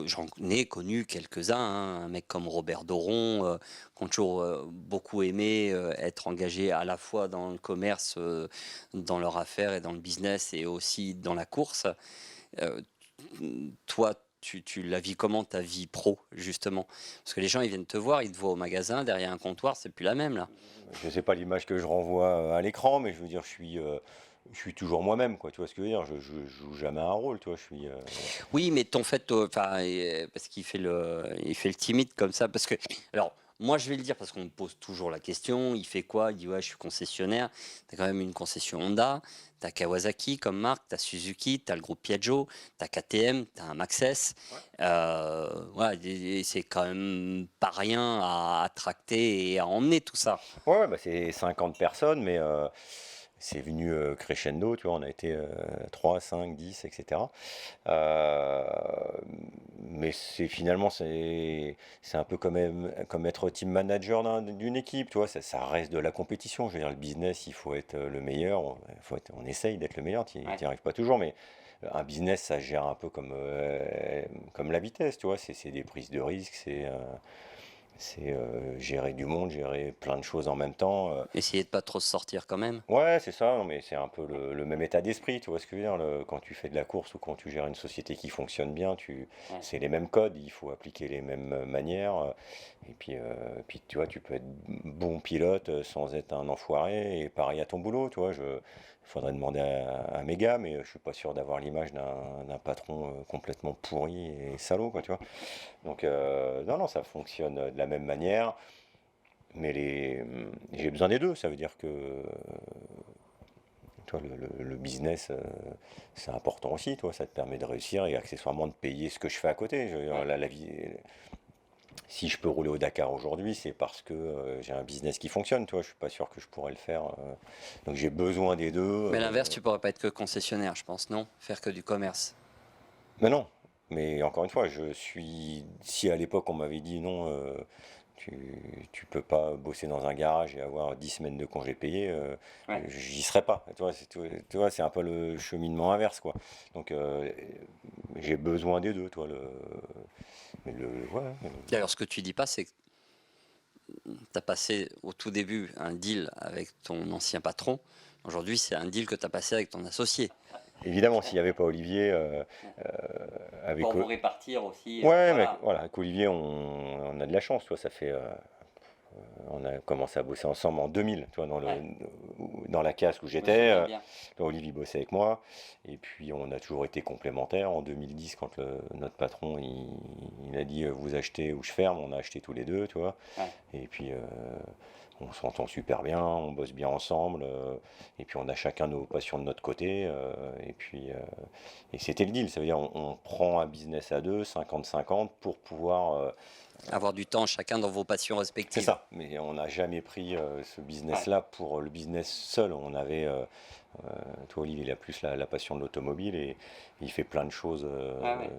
j'en ai connu quelques-uns. Hein. Un mec comme Robert Doron, qui ont toujours beaucoup aimé être engagé à la fois dans le commerce, dans leur affaire et dans le business, et aussi dans la course. Euh, Toi, tu la vis comment ta vie pro, justement? Parce que les gens, ils viennent te voir, ils te voient au magasin, derrière un comptoir, c'est plus la même, là. Je sais pas l'image que je renvoie à l'écran, mais je veux dire, je suis toujours moi-même, quoi. Tu vois ce que je veux dire? Je joue jamais un rôle, tu vois. Je suis. Oui, mais ton fait, enfin, parce il fait le timide comme ça, parce que, alors, moi, je vais le dire parce qu'on me pose toujours la question, il fait quoi? Il dit, ouais, je suis concessionnaire. Tu as quand même une concession Honda, tu as Kawasaki comme marque, tu as Suzuki, tu as le groupe Piaggio, tu as KTM, tu as un Maxxis. Voilà, et c'est quand même pas rien à tracter et à emmener tout ça. Ouais, bah c'est 50 personnes, mais c'est venu crescendo, tu vois, on a été 3, 5, 10, etc. Euh, mais finalement, c'est un peu comme être team manager d'une équipe, tu vois, ça reste de la compétition. Je veux dire, le business, il faut être le meilleur, on essaye d'être le meilleur, tu n'y Ouais. arrives pas toujours, mais un business, ça se gère un peu comme la vitesse, tu vois, c'est des prises de risques, c'est gérer du monde, gérer plein de choses en même temps. Essayer de pas trop se sortir quand même. Ouais, c'est ça, non, mais c'est un peu le même état d'esprit, tu vois ce que je veux dire, quand tu fais de la course ou quand tu gères une société qui fonctionne bien, Ouais. c'est les mêmes codes, il faut appliquer les mêmes manières, et puis tu vois, tu peux être bon pilote sans être un enfoiré, et pareil à ton boulot, tu vois, il faudrait demander à mes gars, mais je suis pas sûr d'avoir l'image d'un patron complètement pourri et salaud, quoi, tu vois. Donc, non, ça fonctionne de la même manière. Mais j'ai besoin des deux, ça veut dire que toi, le business, c'est important aussi, toi, ça te permet de réussir et accessoirement de payer ce que je fais à côté. Je veux dire, la vie, si je peux rouler au Dakar aujourd'hui, c'est parce que j'ai un business qui fonctionne, toi, je suis pas sûr que je pourrais le faire. Donc j'ai besoin des deux. Mais à l'inverse, tu pourrais pas être que concessionnaire, je pense, non? Faire que du commerce. Mais non, mais encore une fois, si à l'époque on m'avait dit non, tu peux pas bosser dans un garage et avoir 10 semaines de congés payés, Ouais. j'y serais pas. Tu vois, c'est un peu le cheminement inverse, quoi. Donc j'ai besoin des deux, toi. Ouais. D'ailleurs, ce que tu dis pas, c'est que tu as passé au tout début un deal avec ton ancien patron. Aujourd'hui, c'est un deal que tu as passé avec ton associé. évidemment, s'il n'y avait pas Olivier, avec... Pour vous répartir aussi, Ouais, mais voilà. voilà, avec Olivier, on a de la chance, tu vois, ça fait... on a commencé à bosser ensemble en 2000, tu vois, Ouais, dans la casse où je me j'étais. souviens bien. Olivier bossait avec moi. Et puis on a toujours été complémentaires. En 2010, quand notre patron il a dit vous achetez ou je ferme, on a acheté tous les deux, tu vois. Ouais. Et puis on s'entend super bien, on bosse bien ensemble. Et puis on a chacun nos passions de notre côté. Et puis et c'était le deal. Ça veut dire on prend un business à deux, 50-50, pour pouvoir Avoir du temps chacun dans vos passions c'est respectives. ça, mais on n'a jamais pris ce business-là pour le business seul. On avait, toi Olivier, il a plus la passion de l'automobile et il fait plein de choses Ouais, ouais.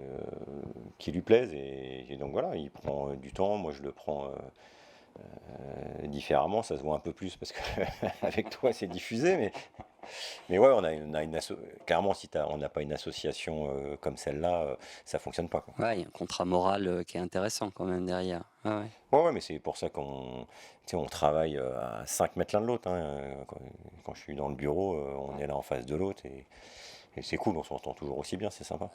qui lui plaisent. Et donc voilà, il prend du temps, moi je le prends différemment, ça se voit un peu plus parce que avec toi c'est diffusé, mais ouais, clairement si on n'a pas une association comme celle-là, ça fonctionne pas, quoi. Ouais, il y a un contrat moral qui est intéressant quand même derrière. Ouais, ouais. Ouais, ouais, mais c'est pour ça tu sais, on travaille à 5 mètres l'un de l'autre, hein. Quand je suis dans le bureau, on est là en face de l'autre et c'est cool, on s'entend toujours aussi bien, c'est sympa.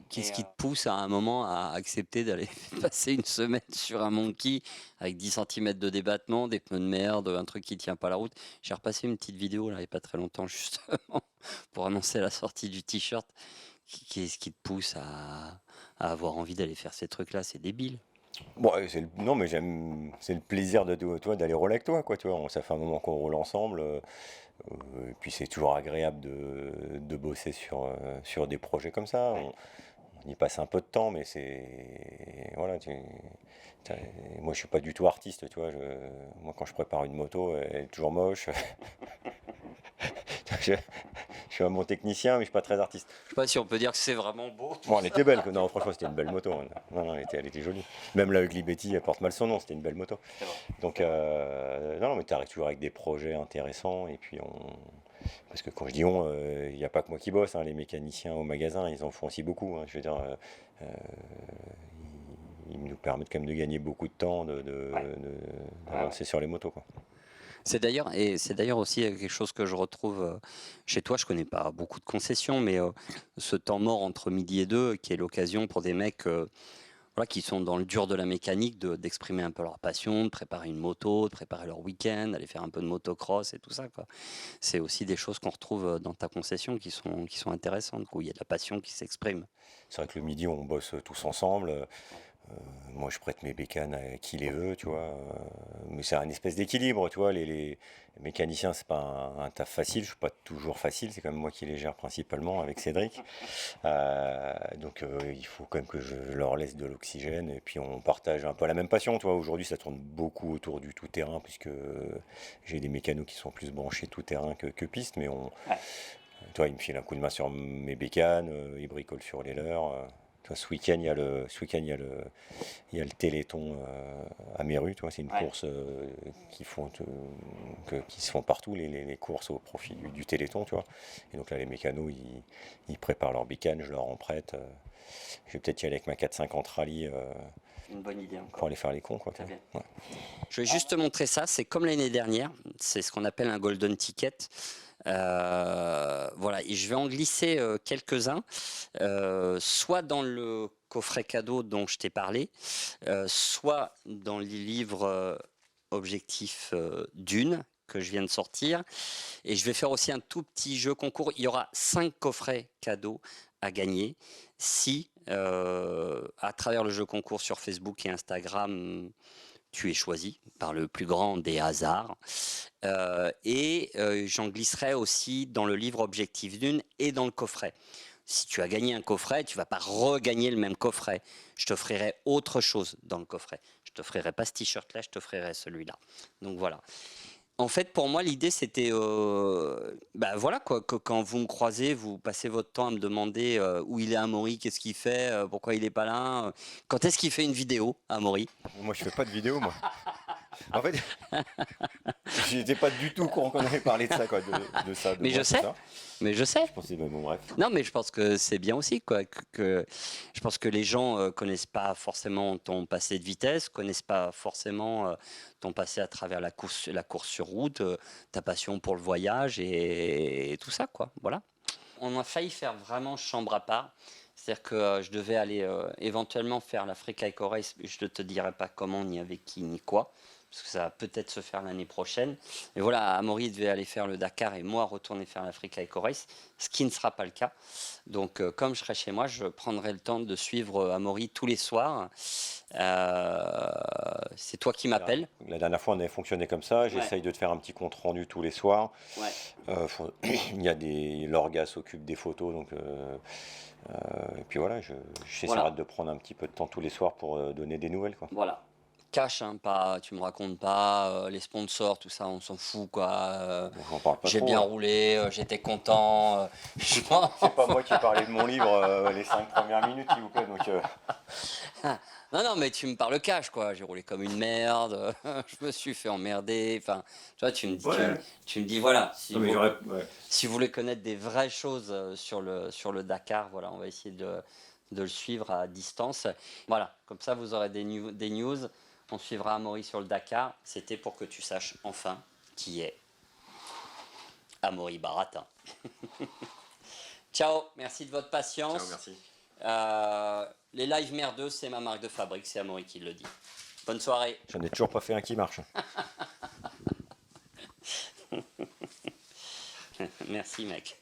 Qu'est-ce qui te pousse à un moment à accepter d'aller passer une semaine sur un Monkey avec 10 centimètres de débattement, des pneus de merde, un truc qui tient pas la route? J'ai repassé une petite vidéo là, il n'y a pas très longtemps justement pour annoncer la sortie du t-shirt. Qu'est-ce qui te pousse à avoir envie d'aller faire ces trucs-là? C'est débile. Bon, non, mais c'est le plaisir toi, d'aller rouler avec toi, quoi, tu vois. Ça fait un moment qu'on roule ensemble, et puis c'est toujours agréable de bosser sur des projets comme ça. On y passe un peu de temps, mais voilà, t'as- moi je suis pas du tout artiste, tu vois. Moi quand je prépare une moto, elle est toujours moche. Je, je suis un bon technicien, mais je suis pas très artiste. Je sais pas si on peut dire que c'est vraiment beau tout Bon, elle ça. était belle, non, franchement, c'était une belle moto, hein. Non, non, elle était jolie. Même la Ugly Betty, elle porte mal son nom, c'était une belle moto. C'est vrai, Donc, c'est vrai. non, non, mais tu arrives toujours avec des projets intéressants, et puis parce que quand je dis on, il n'y a pas que moi qui bosse, hein, les mécaniciens au magasin, ils en font aussi beaucoup, hein. Je veux dire, euh, ils nous permettent quand même de gagner beaucoup de temps, Ouais, ouais, ouais. d'avancer sur les motos, quoi. C'est d'ailleurs aussi quelque chose que je retrouve chez toi. Je connais pas beaucoup de concessions, mais ce temps mort entre midi et deux, qui est l'occasion pour des mecs voilà, qui sont dans le dur de la mécanique d'exprimer un peu leur passion, de préparer une moto, de préparer leur week-end, d'aller faire un peu de motocross et tout ça, quoi. C'est aussi des choses qu'on retrouve dans ta concession qui sont intéressantes, où il y a de la passion qui s'exprime. C'est vrai que le midi, on bosse tous ensemble. Moi, je prête mes bécanes à qui les veut, tu vois. Mais c'est un espèce d'équilibre, tu vois. Les mécaniciens, c'est pas un taf facile. Je suis pas toujours facile. C'est quand même moi qui les gère principalement avec Cédric. Donc, il faut quand même que je leur laisse de l'oxygène. Et puis, on partage un peu la même passion, tu vois. Aujourd'hui, ça tourne beaucoup autour du tout-terrain, puisque j'ai des mécanos qui sont plus branchés tout-terrain que piste. Mais Ouais. tu vois, il me file un coup de main sur mes bécanes, il bricole sur les leurs. Tu vois, ce week-end, il y a le Téléthon à Méru, tu vois, c'est une Ouais. course qui se font partout, les courses au profit du Téléthon, tu vois. Et donc là, les mécanos, ils préparent leur bécane, je leur en prête. Je vais peut-être y aller avec ma 450 Rallye Une bonne idée pour encore. aller faire les cons, quoi. Tu Très bien. vois. Ouais. Je vais juste te montrer ça. C'est comme l'année dernière. C'est ce qu'on appelle un golden ticket. Voilà, et je vais en glisser quelques-uns, soit dans le coffret cadeau dont je t'ai parlé, soit dans les livres objectifs d'une que je viens de sortir. Et je vais faire aussi un tout petit jeu concours. Il y aura 5 coffrets cadeaux à gagner si, à travers le jeu concours sur Facebook et Instagram, tu es choisi par le plus grand des hasards. J'en glisserai aussi dans le livre Objectif d'une et dans le coffret. Si tu as gagné un coffret, tu ne vas pas regagner le même coffret. Je t'offrirai autre chose dans le coffret. Je ne t'offrirai pas ce t-shirt-là, je t'offrirai celui-là. Donc voilà. En fait, pour moi, l'idée, c'était, bah voilà quoi, que quand vous me croisez, vous passez votre temps à me demander où il est Amaury, qu'est-ce qu'il fait, pourquoi il n'est pas là, quand est-ce qu'il fait une vidéo, Amaury. Moi, je fais pas de vidéo, moi. En fait, j'étais pas du tout au courant qu'on avait parlé de ça, quoi, de ça, de Mais je moi, tout sais, ça. mais je sais. Je pensais, bon, bref. Non, mais je pense que c'est bien aussi, quoi. Je pense que les gens connaissent pas forcément ton passé de vitesse, connaissent pas forcément ton passé à travers la course sur route, ta passion pour le voyage et tout ça, quoi. Voilà. on a failli faire vraiment chambre à part. C'est-à-dire que je devais aller éventuellement faire l'Africa Eco Race. Je ne te dirai pas comment, ni avec qui, ni quoi. Parce que ça va peut-être se faire l'année prochaine. Et voilà, Amaury devait aller faire le Dakar et moi retourner faire l'Africa Eco Race, ce qui ne sera pas le cas. Donc, comme je serai chez moi, je prendrai le temps de suivre Amaury tous les soirs. C'est toi qui La, m'appelles. la dernière fois, on avait fonctionné comme ça. Ouais, J'essaye de te faire un petit compte rendu tous les soirs. ouais, Il y a l'orga s'occupe des photos, donc et puis voilà, j'essaierai voilà, de prendre un petit peu de temps tous les soirs pour donner des nouvelles, quoi. voilà. Cash, hein, pas, tu me racontes pas, les sponsors, tout ça, on s'en fout, quoi. Donc, j'en parle pas J'ai trop, bien ouais. roulé, j'étais content. Je m'en C'est pas moi qui ai parlé de mon livre les 5 premières minutes, s'il vous plaît. Donc, Non, non, mais tu me parles cash, quoi. J'ai roulé comme une merde. Je me suis fait emmerder. Enfin, tu vois, ouais. tu me dis, voilà, si Non, mais vous, ouais. si vous voulez connaître des vraies choses sur le Dakar, voilà, on va essayer de le suivre à distance. Voilà, comme ça, vous aurez des news. On suivra Amaury sur le Dakar. C'était pour que tu saches enfin qui est Amaury Baratin. Ciao, merci de votre patience. Ciao, merci. Les lives merdeux, c'est ma marque de fabrique, c'est Amaury qui le dit. Bonne soirée. J'en ai toujours pas fait un qui marche. Merci mec.